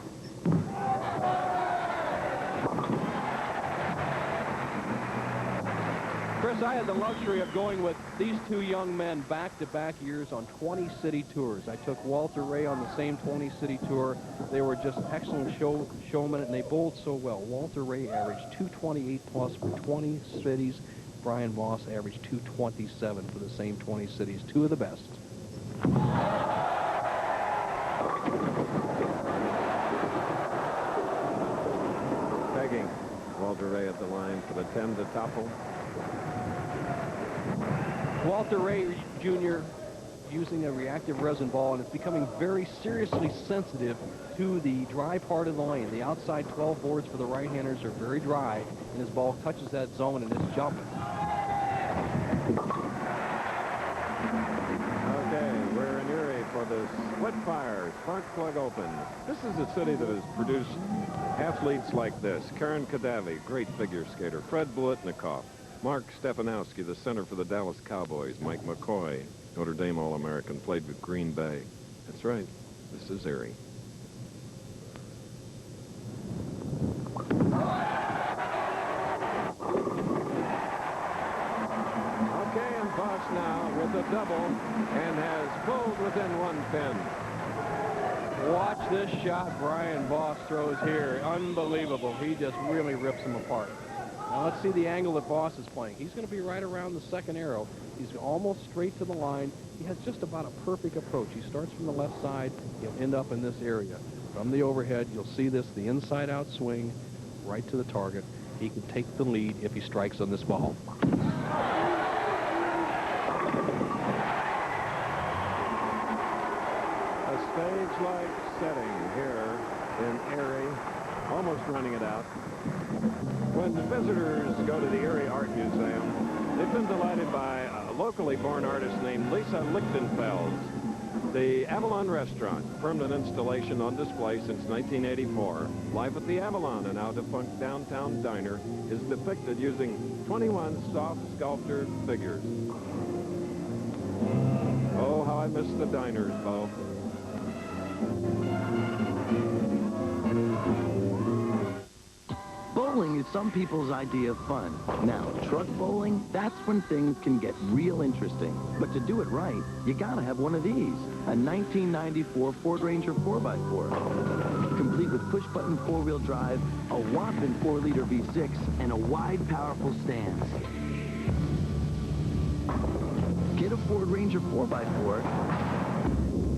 Chris, I had the luxury of going with these two young men back-to-back years on 20 city tours. I took Walter Ray on the same 20 city tour. They were just excellent showmen, and they bowled so well. Walter Ray averaged 228 plus for 20 cities. Brian Voss averaged 227 for the same 20 cities. Two of the best. Pegging. Walter Ray at the line for the 10 to topple. Walter Ray Jr. using a reactive resin ball, and it's becoming very seriously sensitive to the dry part of the lane. The outside 12 boards for the right-handers are very dry, and his ball touches that zone and it's jumping. Okay, we're in Erie for the SplitFire Spark Plug Open. This is a city that has produced athletes like this. Karen Kadavi, great figure skater. Fred Blitnikoff. Mark Stefanowski, the center for the Dallas Cowboys. Mike McCoy, Notre Dame All-American, played with Green Bay. That's right. This is Erie. Okay, and Voss now with a double and has pulled within one pin. Watch this shot Brian Voss throws here. Unbelievable. He just really rips them apart. Now let's see the angle that Voss is playing. He's going to be right around the second arrow. He's almost straight to the line. He has just about a perfect approach. He starts from the left side. He'll end up in this area. From the overhead, you'll see this, the inside-out swing, right to the target. He can take the lead if he strikes on this ball. A stage-like setting here in Erie, almost running it out. When the visitors go to the Erie Art Museum, they've been delighted by a locally born artist named Lisa Lichtenfeld. The Avalon Restaurant, permanent installation on display since 1984, life at the Avalon, an out-of-funk downtown diner, is depicted using 21 soft sculptured figures. Oh, how I miss the diners, Bo. Bowling is some people's idea of fun. Now, truck bowling, that's when things can get real interesting. But to do it right, you gotta have one of these. A 1994 Ford Ranger 4x4. Complete with push-button four-wheel drive, a whopping 4-liter V6, and a wide, powerful stance. Get a Ford Ranger 4x4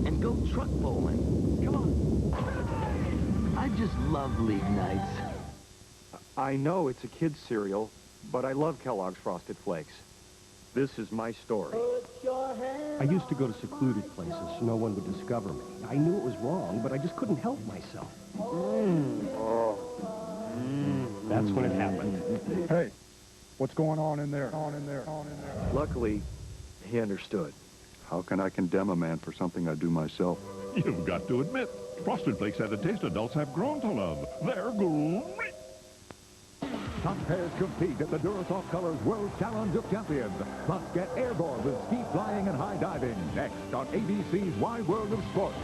and go truck bowling. Come on. I just love league nights. I know it's a kid's cereal, but I love Kellogg's Frosted Flakes. This is my story. I used to go to secluded places so no one would discover me. I knew it was wrong, but I just couldn't help myself. That's when it happened. Hey, what's going on in there? Luckily, he understood. How can I condemn a man for something I do myself? You've got to admit, Frosted Flakes have a taste adults have grown to love. They're great. Top pairs compete at the Durasoft Colors World Challenge of Champions. Plus, get airborne with ski flying and high diving. Next on ABC's Wide World of Sports.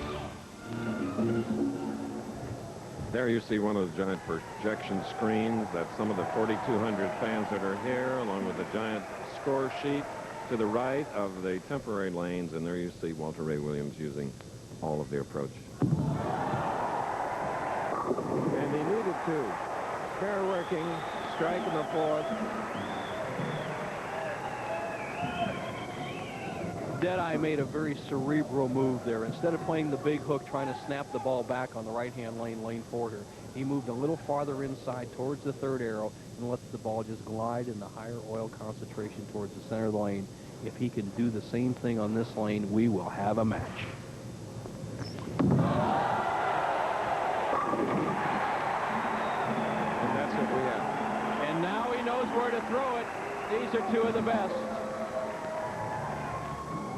There you see one of the giant projection screens. That's some of the 4,200 fans that are here, along with the giant score sheet to the right of the temporary lanes. And there you see Walter Ray Williams using all of the approach. And he needed to. Fair working, strike in the fourth. Deadeye made a very cerebral move there. Instead of playing the big hook, trying to snap the ball back on the right-hand lane, lane 4 here, he moved a little farther inside towards the third arrow and lets the ball just glide in the higher oil concentration towards the center of the lane. If he can do the same thing on this lane, we will have a match. And now he knows where to throw it. These are two of the best.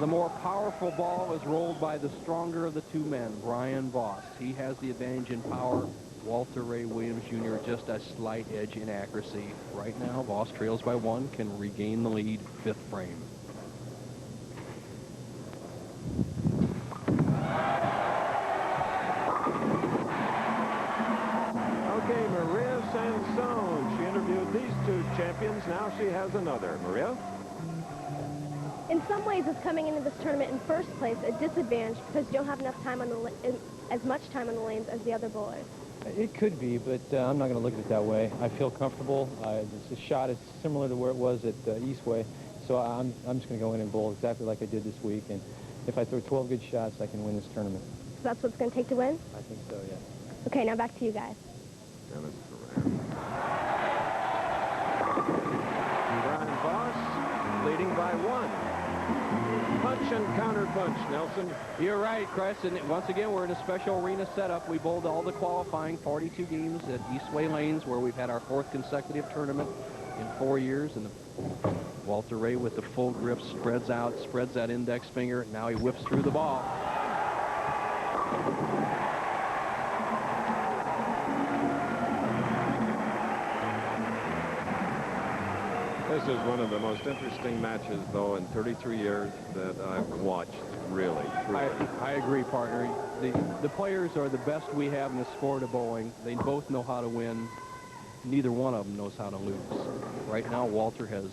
The more powerful ball is rolled by the stronger of the two men, Brian Voss. He has the advantage in power. Walter Ray Williams Jr. just a slight edge in accuracy. Right now, Voss trails by 1, can regain the lead, 5th frame. Okay, Maria Sansone. She interviewed these two champions. Now she has another. Maria? In some ways, it's coming into this tournament in first place a disadvantage because you don't have enough time on as much time on the lanes as the other bowlers. It could be, but I'm not going to look at it that way. I feel comfortable. The shot is similar to where it was at Eastway, so I'm just going to go in and bowl exactly like I did this week. And if I throw 12 good shots, I can win this tournament. So that's what it's going to take to win? I think so, yeah. Okay, now back to you guys. Dennis Ferrer. Brian Voss leading by 1. Punch and counter punch, Nelson. You're right, Chris. And once again, we're in a special arena setup. We bowled all the qualifying 42 games at Eastway Lanes, where we've had our 4th consecutive tournament in 4 years. And Walter Ray with the full grip spreads out, spreads that index finger. Now he whips through the ball. This is one of the most interesting matches, though, in 33 years that I've watched, really. I agree, partner. The players are the best we have in the sport of bowling. They both know how to win. Neither one of them knows how to lose. Right now, Walter can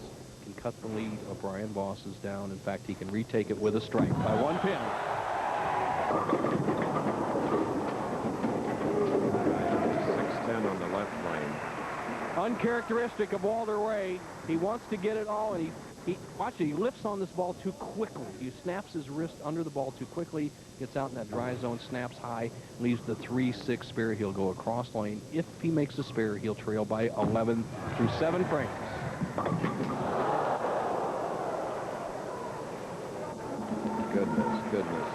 cut the lead of Brian Voss's down. In fact, he can retake it with a strike by 1 pin. 6-10 on the left lane. Uncharacteristic of Walter Ray. He wants to get it all, and watch it, he lifts on this ball too quickly. He snaps his wrist under the ball too quickly, gets out in that dry zone, snaps high, leaves the 3-6 spare. He'll go across lane. If he makes a spare, he'll trail by 11 through 7 frames. Goodness.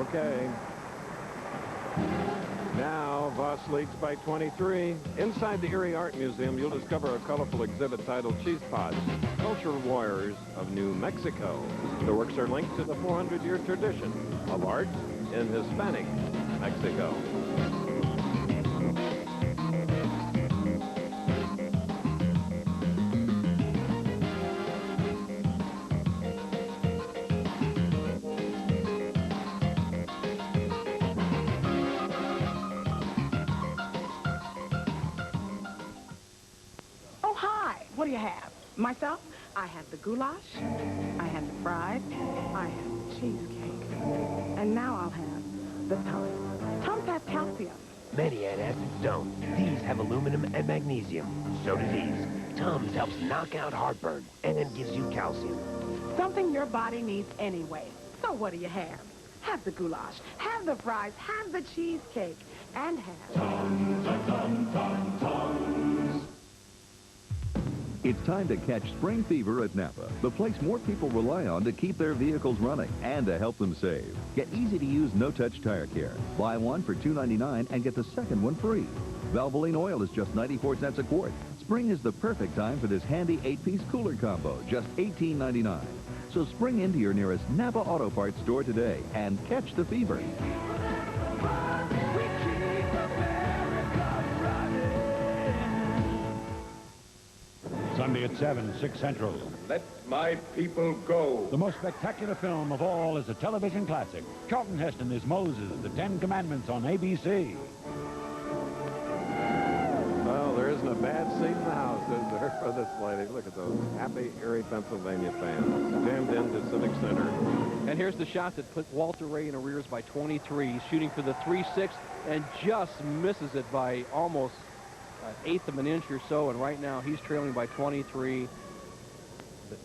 Okay. Now, Voss leads by 23. Inside the Erie Art Museum, you'll discover a colorful exhibit titled Cheese Pots, Cultural Warriors of New Mexico. The works are linked to the 400-year tradition of art in Hispanic Mexico. What do you have? Myself, I had the goulash, I had the fries, I had the cheesecake, and now I'll have the Tums. Tums have calcium. Many antacids don't. These have aluminum and magnesium. So do these. Tums helps knock out heartburn and gives you calcium. Something your body needs anyway. So what do you have? Have the goulash, have the fries, have the cheesecake, and have... Tums. It's time to catch spring fever at Napa, the place more people rely on to keep their vehicles running and to help them save. Get easy-to-use no-touch tire care. Buy one for $2.99 and get the second one free. Valvoline oil is just 94 cents a quart. Spring is the perfect time for this handy 8-piece cooler combo, just $18.99. So spring into your nearest Napa Auto Parts store today and catch the fever. Sunday at 7, 6 Central. Let my people go. The most spectacular film of all is a television classic. Charlton Heston is Moses, the 10 Commandments on ABC. Well, there isn't a bad seat in the house, is there, for this lady? Look at those happy Erie, Pennsylvania fans jammed into Civic Center. And here's the shot that put Walter Ray in arrears by 23. He's shooting for the 3-6 and just misses it by almost an eighth of an inch or so, and right now he's trailing by 23. The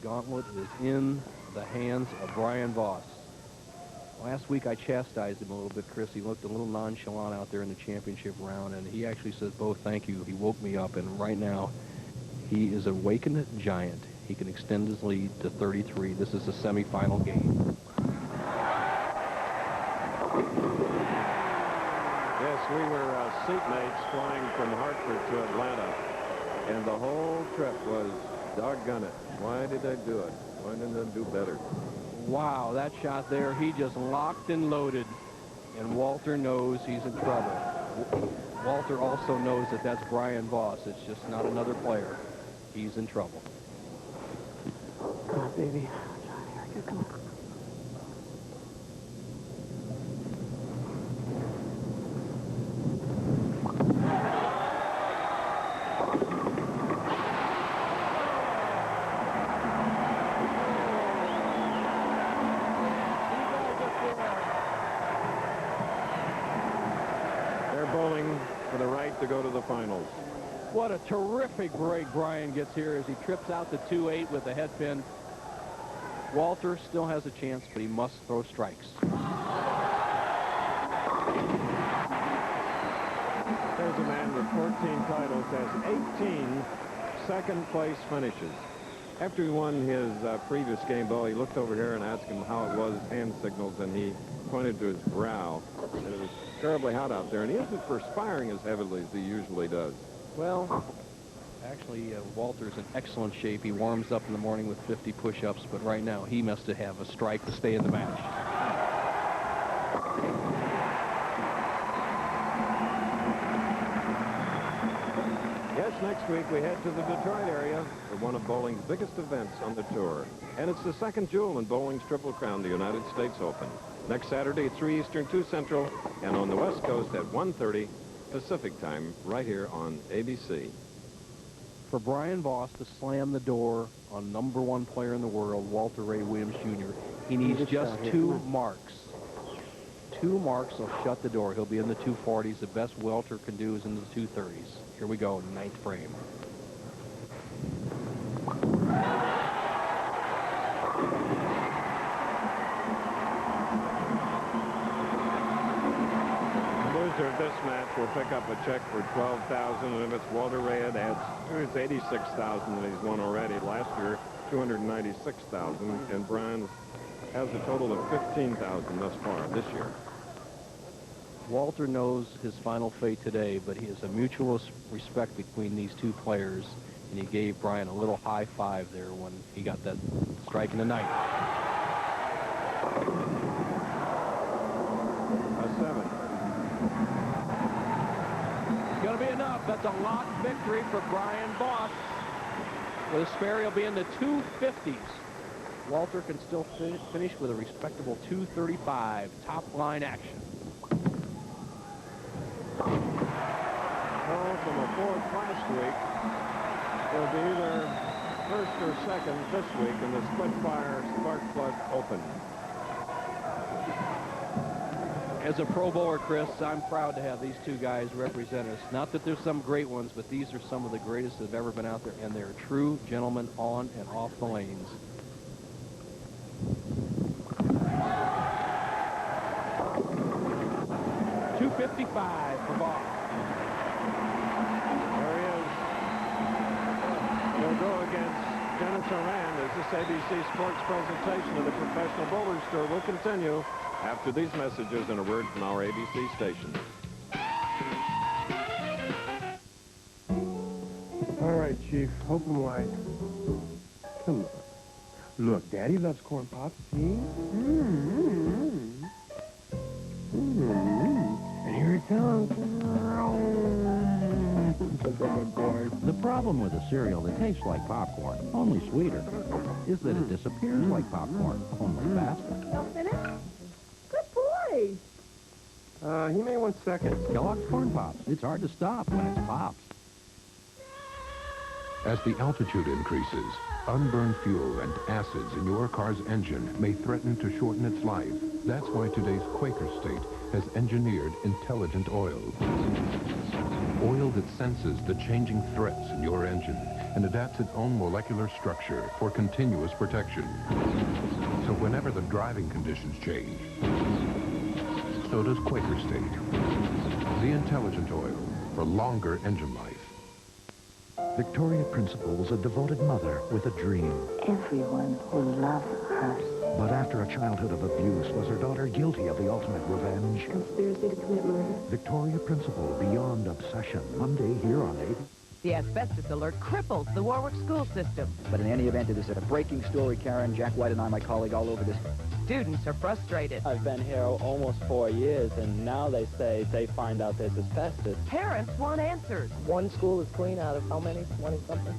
gauntlet is in the hands of Brian Voss. Last week I chastised him a little bit, Chris. He looked a little nonchalant out there in the championship round, and he actually says, "Bo, thank you." He woke me up, and right now he is a awakened giant. He can extend his lead to 33. This is a semifinal game. Yes, we were seatmates flying from Hartford to Atlanta, and the whole trip was, doggone it, why did I do it? Why didn't I do better? Wow, that shot there, he just locked and loaded. And Walter knows he's in trouble. Walter also knows that that's Brian Voss. It's just not another player. He's in trouble. Come on, baby. Come on. They're bowling for the right to go to the finals. What a terrific break Brian gets here as he trips out the 2-8 with a head pin. Walter still has a chance, but he must throw strikes. There's a man with 14 titles, has 18 second-place finishes. After he won his previous game, though, he looked over here and asked him how it was, hand signals, and he pointed to his brow. And it was terribly hot out there, and he isn't perspiring as heavily as he usually does. Well, actually, Walter's in excellent shape. He warms up in the morning with 50 push-ups, but right now he must have a strike to stay in the match. Yes, next week we head to the Detroit area for one of bowling's biggest events on the tour. And it's the second jewel in bowling's Triple Crown, the United States Open. Next Saturday at 3 Eastern, 2 Central, and on the West Coast at 1:30 Pacific time, right here on ABC. For Brian Voss to slam the door on #1 player in the world, Walter Ray Williams Jr., he needs just 2 marks. 2 marks will shut the door. He'll be in the 240s. The best Walter can do is in the 230s. Here we go, 9th frame. Of this match will pick up a check for $12,000, and if it's Walter Ray, it adds $86,000 that he's won already. Last year, $296,000, and Brian has a total of $15,000 thus far this year. Walter knows his final fate today, but he has a mutual respect between these two players, and he gave Brian a little high five there when he got that strike in the ninth. A 7. Going to be enough. That's a locked victory for Brian Voss. With a spare, he'll be in the 250s. Walter can still finish with a respectable 235. Top line action. Well, from a 4th last week, it'll be either 1st or 2nd this week in the SplitFire Sparkplug Open. As a pro bowler, Chris, I'm proud to have these two guys represent us. Not that there's some great ones, but these are some of the greatest that have ever been out there, and they're true gentlemen on and off the lanes. .255 for Voss. There he is. He'll go against Dennis Oran as this ABC Sports presentation of the Professional Bowlers Tour will continue after these messages and a word from our ABC station. All right, Chief. Open wide. Come on. Look, Daddy loves corn pops. See? And here it comes. The problem with a cereal that tastes like popcorn, only sweeter, is that it disappears like popcorn, only faster. Y'all finished? Good boy. He may want seconds. Kellogg's Corn Pops. It's hard to stop when it's Pops. As the altitude increases, unburned fuel and acids in your car's engine may threaten to shorten its life. That's why today's Quaker State has engineered intelligent oil. Oil that senses the changing threats in your engine and adapts its own molecular structure for continuous protection. So whenever the driving conditions change, so does Quaker State. The intelligent oil for longer engine life. Victoria Principal was a devoted mother with a dream. Everyone will love her. But after a childhood of abuse, was her daughter guilty of the ultimate revenge? Conspiracy to commit murder. Victoria Principal, Beyond Obsession. Monday here on 8. The asbestos alert cripples the Warwick school system. But in any event, it is a breaking story, Karen. Jack White and I, my colleague, all over this. Students are frustrated. I've been here almost 4 years, and now they say they find out there's asbestos. Parents want answers. One school is clean out of how many? 20-something?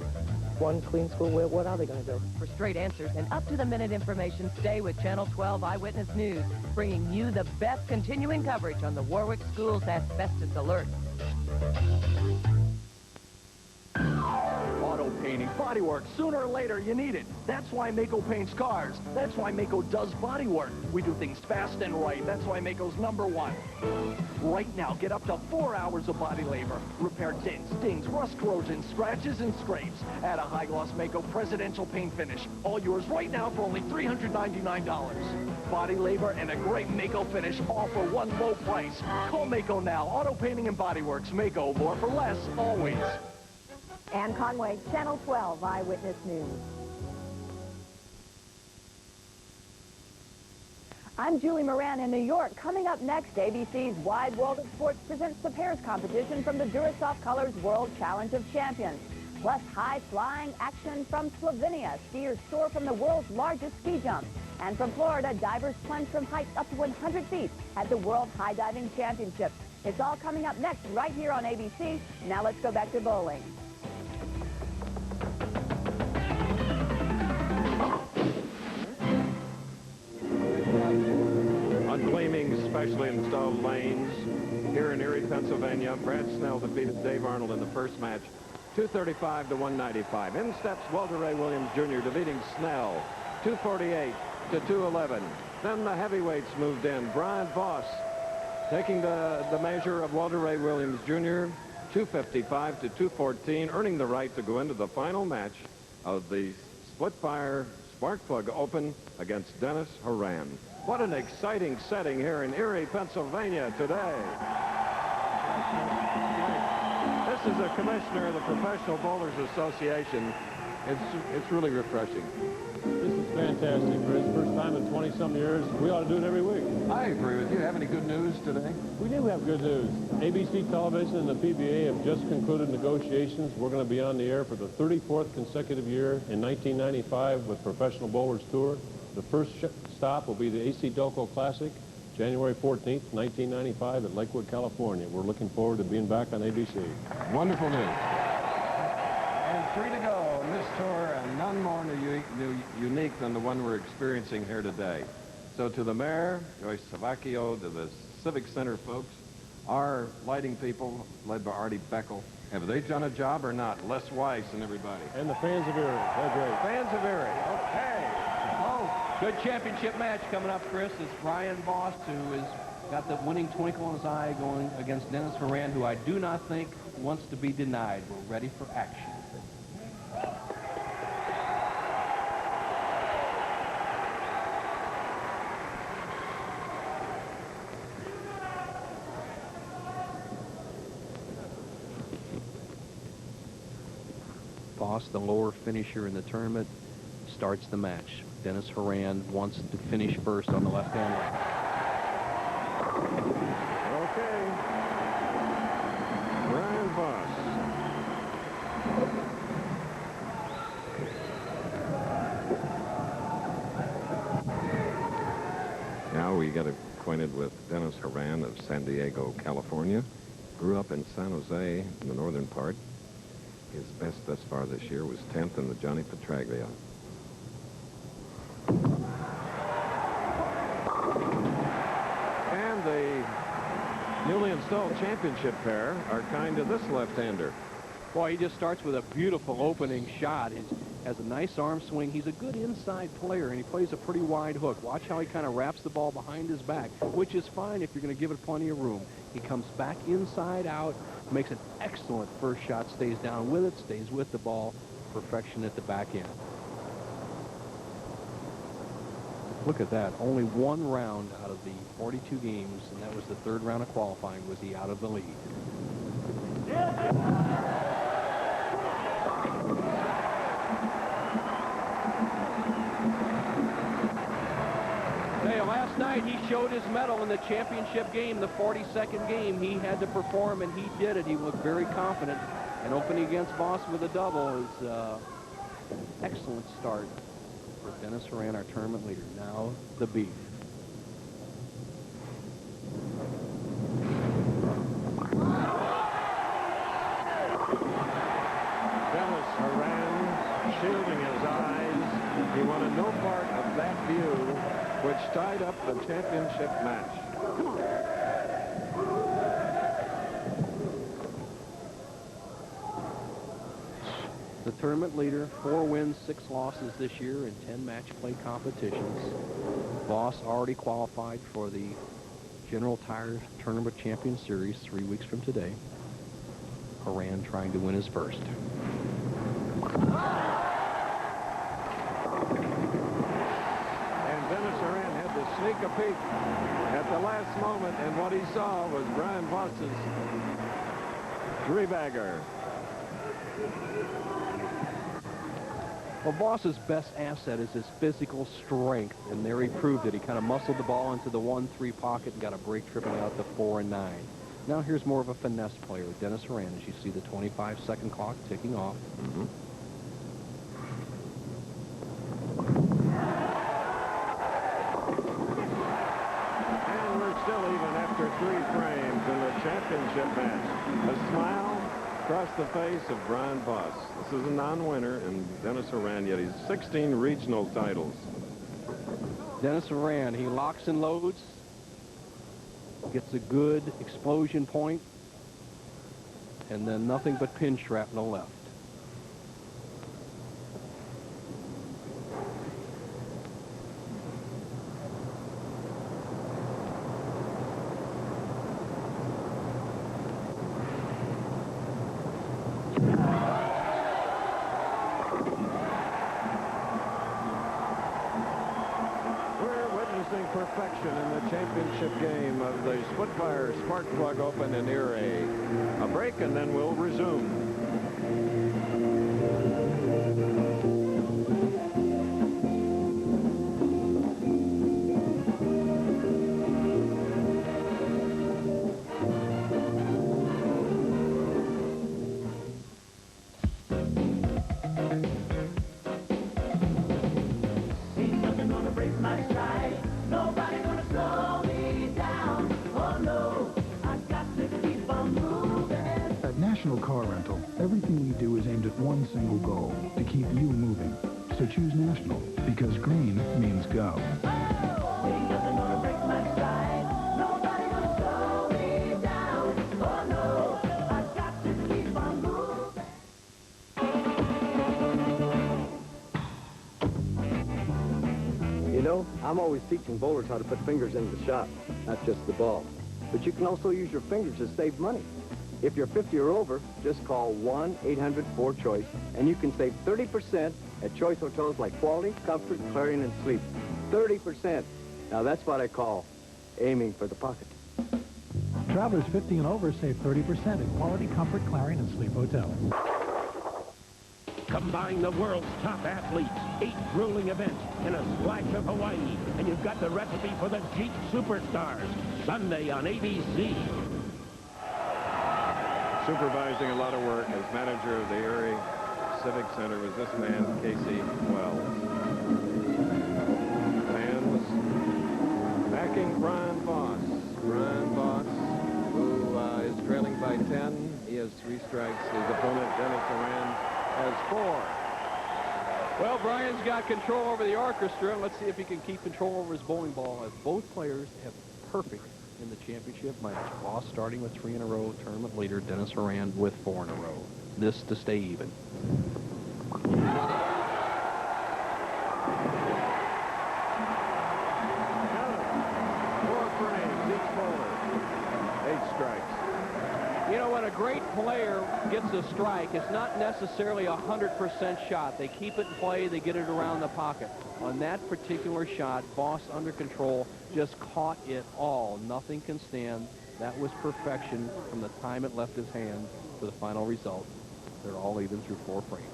One clean school, what are they going to do? For straight answers and up-to-the-minute information, stay with Channel 12 Eyewitness News, bringing you the best continuing coverage on the Warwick Schools asbestos alert. Auto painting, bodywork, sooner or later you need it. That's why Mako paints cars. That's why Mako does bodywork. We do things fast and right. That's why Mako's #1. Right now, get up to 4 hours of body labor. Repair dents, stings, rust, corrosion, scratches, and scrapes. Add a high-gloss Mako presidential paint finish. All yours right now for only $399. Body labor and a great Mako finish, all for one low price. Call Mako now. Auto painting and bodyworks. Mako, more for less, always. Ann Conway, Channel 12 Eyewitness News. I'm Julie Moran in New York. Coming up next, ABC's Wide World of Sports presents the pairs competition from the Durasoft Colors World Challenge of Champions. Plus, high-flying action from Slovenia. Skiers soar from the world's largest ski jump. And from Florida, divers plunge from heights up to 100 feet at the World High Diving Championships. It's all coming up next right here on ABC. Now let's go back to bowling. Unclaiming specially installed lanes here in Erie, Pennsylvania. Brad Snell defeated Dave Arnold in the first match, 235 to 195. In steps Walter Ray Williams Jr. defeating Snell, 248 to 211. Then the heavyweights moved in. Brian VOSS taking the measure of Walter Ray Williams Jr., 255 to 214, earning the right to go into the final match of the SplitFire Sparkplug Open against Dennis Horan. What an exciting setting here in Erie, Pennsylvania today. This is a commissioner of the Professional Bowlers Association. It's really refreshing. This is fantastic, Chris. First time in 20-some years. We ought to do it every week. I agree with you. Have any good news today? We do have good news. ABC Television and the PBA have just concluded negotiations. We're going to be on the air for the 34th consecutive year in 1995 with Professional Bowlers Tour. The first stop will be the AC Delco Classic, January 14th, 1995 at Lakewood, California. We're looking forward to being back on ABC. Wonderful news. And 3 to go on this tour, and none more unique than the one we're experiencing here today. So to the mayor, Joyce Savacchio, to the Civic Center folks, our lighting people, led by Artie Beckel, have they done a job or not? Les Weiss and everybody. And the fans of Erie. They're great. Fans of Erie. Okay. Good championship match coming up, Chris. It's Brian VOSS, who has got the winning twinkle in his eye, going against Dennis Horan, who I do not think wants to be denied. We're ready for action. VOSS, the lower finisher in the tournament, starts the match. Dennis Horan wants to finish first on the left-hand line. Okay. Brian VOSS. Now we get acquainted with Dennis Horan of San Diego, California. Grew up in San Jose in the northern part. His best thus far this year was 10th in the Johnny Petraglia. And the newly installed championship pair are kind to this left-hander. Boy, he just starts with a beautiful opening shot. He has a nice arm swing. He's a good inside player, and he plays a pretty wide hook. Watch how he kind of wraps the ball behind his back, which is fine if you're going to give it plenty of room. He comes back inside out, makes an excellent first shot, stays down with it, stays with the ball. Perfection at the back end. Look at that. Only one round out of the 42 games, and that was the third round of qualifying, was he out of the lead. Hey, last night he showed his mettle in the championship game, the 42nd game. He had to perform, and he did it. He looked very confident. And opening against Voss with a double is excellent start for Dennis Horan, our tournament leader. Now the beef. Dennis Horan shielding his eyes. He wanted no part of that view, which tied up the championship match. Come on. The tournament leader, 4 wins, 6 losses this year in 10 match play competitions. Voss already qualified for the General Tire Tournament Champion Series 3 weeks from today. Horan trying to win his first. And Dennis Horan had to sneak a peek at the last moment, and what he saw was Brian Voss's three-bagger. Well, Voss's best asset is his physical strength, and there he proved it. He kind of muscled the ball into the 1-3 pocket and got a break triple out to 4 and 9. Now here's more of a finesse player, Dennis Horan, as you see the 25-second clock ticking off. And we're still even after 3 frames in the championship match. A smile across the face of Brian Voss. This is a non-winner, and Dennis Horan, yet he's 16 regional titles. Dennis Horan, he locks and loads, gets a good explosion point, and then nothing but pin shrapnel left. Perfection in the championship game of the SplitFire Spark Plug Open in Erie. A break, and then we'll resume. Car rental, everything we do is aimed at one single goal, to keep you moving. So choose National, because green means go. You know, I'm always teaching bowlers how to put fingers into the shot, not just the ball. But you can also use your fingers to save money. If you're 50 or over, just call 1-800-4CHOICE, and you can save 30% at choice hotels like Quality, Comfort, Clarion, and Sleep. 30%. Now that's what I call aiming for the pocket. Travelers 50 and over save 30% at Quality, Comfort, Clarion, and Sleep Hotel. Combine the world's top athletes, 8 grueling events, in a splash of Hawaii, and you've got the recipe for the Jeep Superstars. Sunday on ABC. Supervising a lot of work as manager of the Erie Civic Center was this man, Casey Wells. Fans backing Brian Voss. Brian Voss, who is trailing by 10. He has 3 strikes. His opponent, Dennis Horan, has 4. Well, Brian's got control over the orchestra, and let's see if he can keep control over his bowling ball, as both players have perfect in the championship match. Voss starting with 3 in a row, tournament leader Dennis Horan with 4 in a row. This to stay even. 4 frames, each bowler. 8 strikes. You know, when a great player gets a strike, it's not necessarily a 100% shot. They keep it in play, they get it around the pocket. On that particular shot, Voss under control just caught it all. Nothing can stand. That was perfection from the time it left his hand to the final result. They're all even through 4 frames.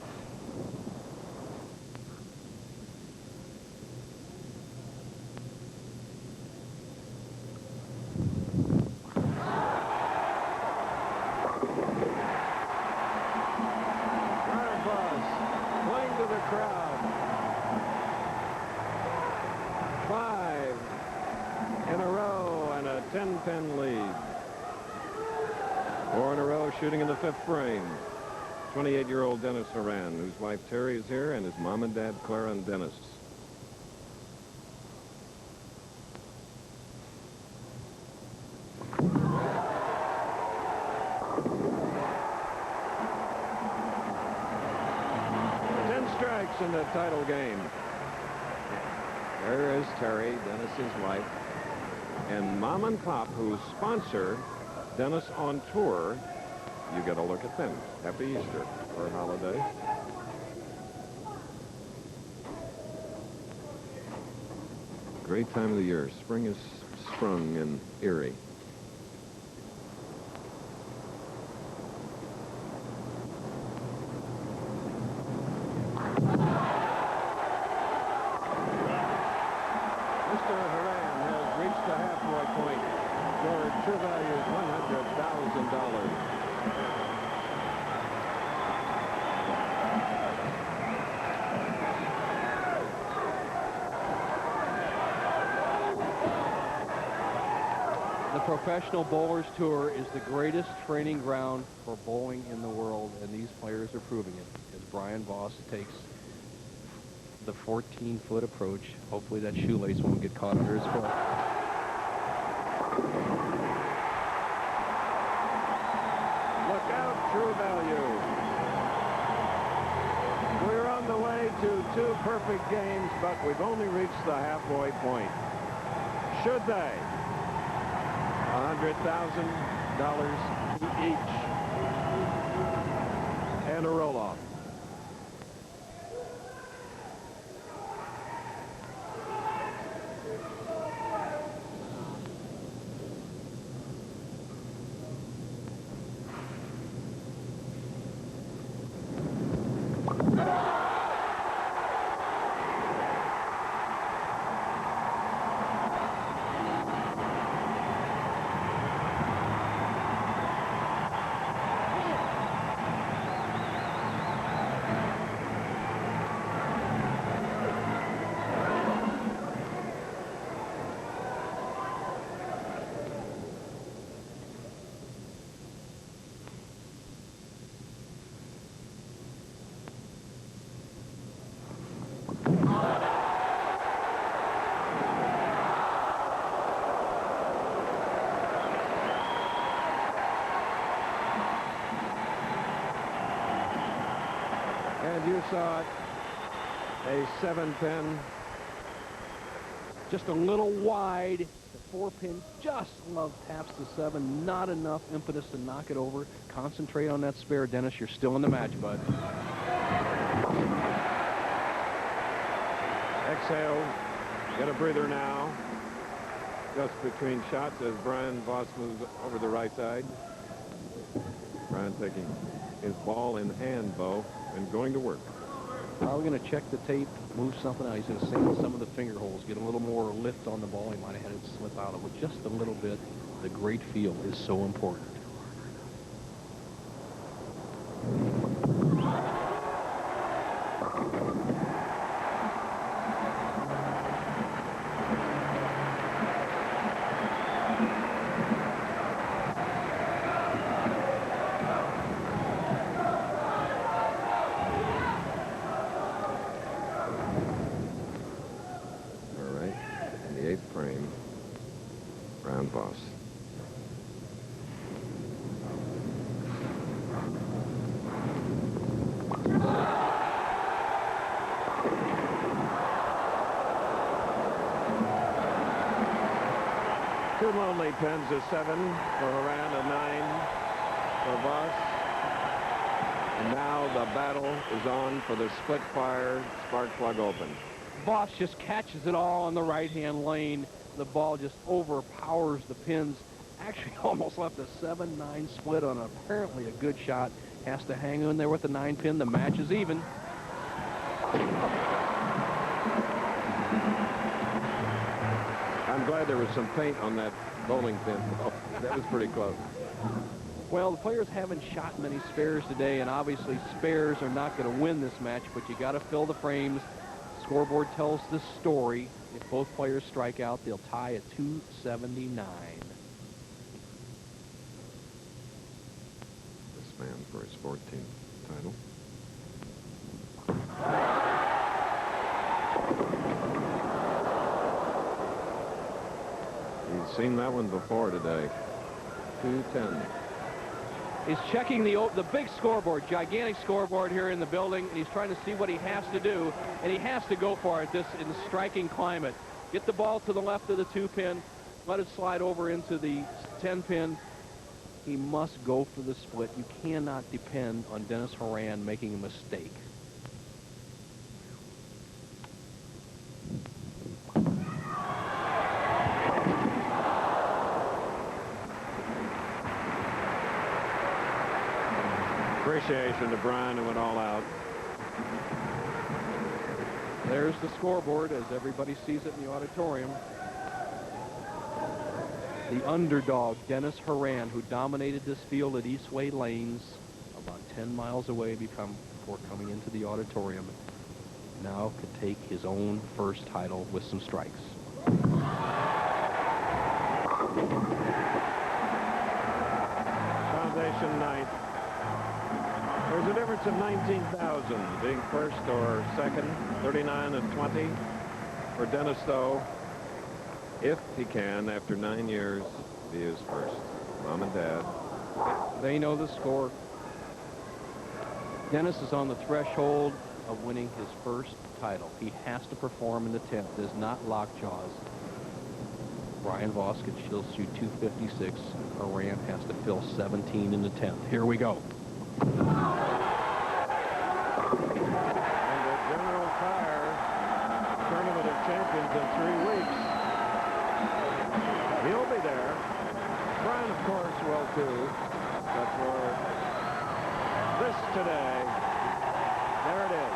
10-pin lead. 4 in a row, shooting in the 5th frame. 28-year-old Dennis Horan, whose wife Terry is here, and his mom and dad, Clara and Dennis. Strikes in the title game. There is Terry, Dennis's wife, and Mom and Pop, who sponsor Dennis on Tour. You get a look at them. Happy Easter or holiday. Great time of the year. Spring is sprung in Erie. True value is $100,000. The Professional Bowlers Tour is the greatest training ground for bowling in the world, and these players are proving it as Brian Voss takes the 14-foot approach. Hopefully that shoelace won't get caught under his foot. Look out, True Value. We're on the way to 2 perfect games, but we've only reached the halfway point. Should they? $100,000 each. And a roll-off. And you saw it, a 7-pin. Just a little wide. The 4-pin just taps the 7. Not enough impetus to knock it over. Concentrate on that spare, Dennis. You're still in the match, bud. Exhale. Get a breather now. Just between shots as Brian Voss moves over the right side. Brian taking his ball in hand, Bo, and going to work. Probably going to check the tape, move something out. He's going to sand some of the finger holes, get a little more lift on the ball. He might have had it slip out of it just a little bit. The great feel is so important. Frame, Brown Voss. Two lonely pins, a 7 for Horan, a 9 for Voss. And now the battle is on for the SplitFire Spark Plug Open. Voss just catches it all on the right-hand lane. The ball just overpowers the pins. Actually almost left a 7-9 split on apparently a good shot. Has to hang in there with the 9-pin. The match is even. I'm glad there was some paint on that bowling pin. Oh, that was pretty close. Well, the players haven't shot many spares today, and obviously spares are not going to win this match, but you got to fill the frames. Scoreboard tells the story. If both players strike out, they'll tie at 279. man for his 14th title. He's seen that one before today. 210. He's checking the big scoreboard, gigantic scoreboard here in the building, and he's trying to see what he has to do, and he has to go for it in the striking climate. Get the ball to the left of the 2-pin, let it slide over into the 10-pin. He must go for the split. You cannot depend on Dennis Horan making a mistake. Appreciation to Brian, who went all out. There's the scoreboard as everybody sees it in the auditorium. The underdog, Dennis Horan, who dominated this field at Eastway Lanes about 10 miles away before coming into the auditorium, now could take his own first title with some strikes. Foundation ninth. There's a difference of 19,000 being first or second. 39 and 20 for Dennis, though. If he can, after 9 years, be his first. Mom and Dad. They know the score. Dennis is on the threshold of winning his first title. He has to perform in the 10th. It is not lockjaws. Brian Voss could still shoot 256. Horan has to fill 17 in the 10th. Here we go. And the General Tire Tournament of Champions in 3 weeks. He'll be there. Brian, of course, will too. But for this today, there it is.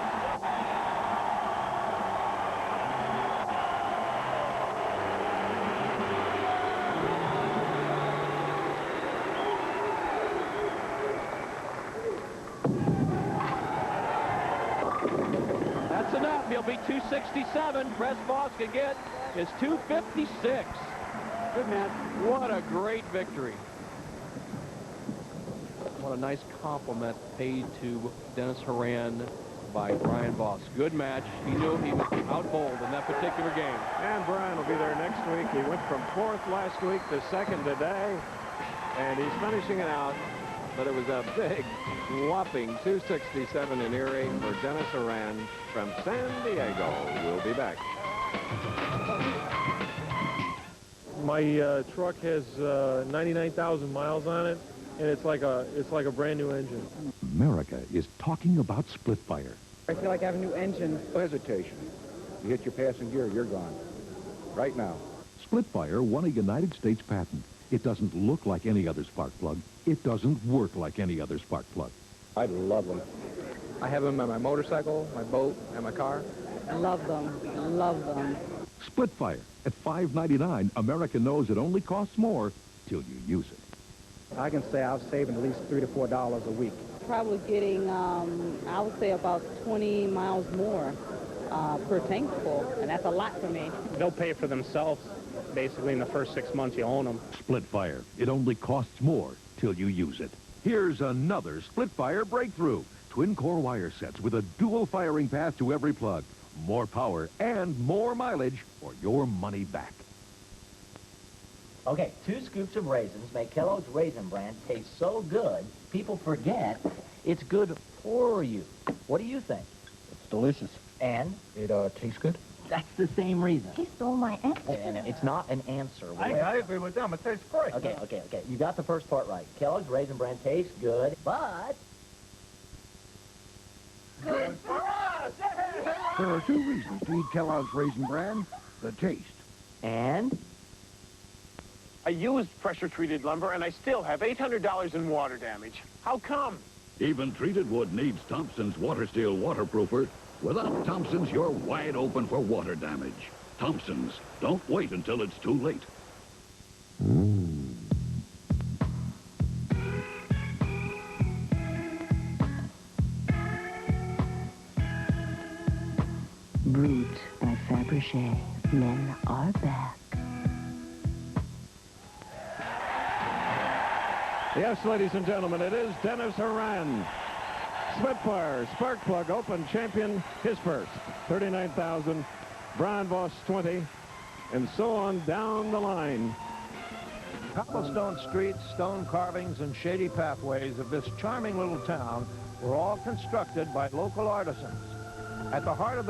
That's enough. He'll be 267. Press Voss can get his 256. Good man. What a great victory. What a nice compliment paid to Dennis Horan by Brian Voss. Good match. He knew he was out-bowled in that particular game. And Brian will be there next week. He went from 4th last week to 2nd today. And he's finishing it out. But it was a big, whopping 267 in Erie for Dennis Horan from San Diego. We'll be back. My truck has 99,000 miles on it, and it's like a brand new engine. America is talking about SplitFire. I feel like I have a new engine. No hesitation. You hit your passing gear, you're gone. Right now. SplitFire won a United States patent. It doesn't look like any other spark plug. It doesn't work like any other spark plug. I love them. I have them on my motorcycle, my boat, and my car. I love them. I love them. SplitFire. At $5.99, America knows it only costs more till you use it. I can say I've saved at least $3 to $4 a week. Probably getting, I would say about 20 miles more per tank full, and that's a lot for me. They'll pay for themselves, basically, in the first 6 months you own them. SplitFire. It only costs more till you use it. Here's another SplitFire breakthrough. Twin-core wire sets with a dual firing path to every plug. More power and more mileage for your money back. Okay, 2 scoops of raisins make Kellogg's Raisin Bran taste so good, people forget it's good for you. What do you think? It's delicious. And? It tastes good. That's the same reason. He stole my answer. And it's not an answer. I agree with them. It tastes great. Okay. You got the first part right. Kellogg's Raisin Bran tastes good, but... Good for us! There are 2 reasons to eat Kellogg's Raisin Bran. The taste. And? I used pressure-treated lumber, and I still have $800 in water damage. How come? Even treated wood needs Thompson's Water Steel Waterproofer. Without Thompson's, you're wide open for water damage. Thompson's. Don't wait until it's too late. Brute by Fabergé. Men are back. Yes, ladies and gentlemen, it is Dennis Horan. SplitFire Spark Plug Open champion, his first. 39,000. Brian Voss, 20. And so on down the line. Cobblestone streets, stone carvings, and shady pathways of this charming little town were all constructed by local artisans. At the heart of the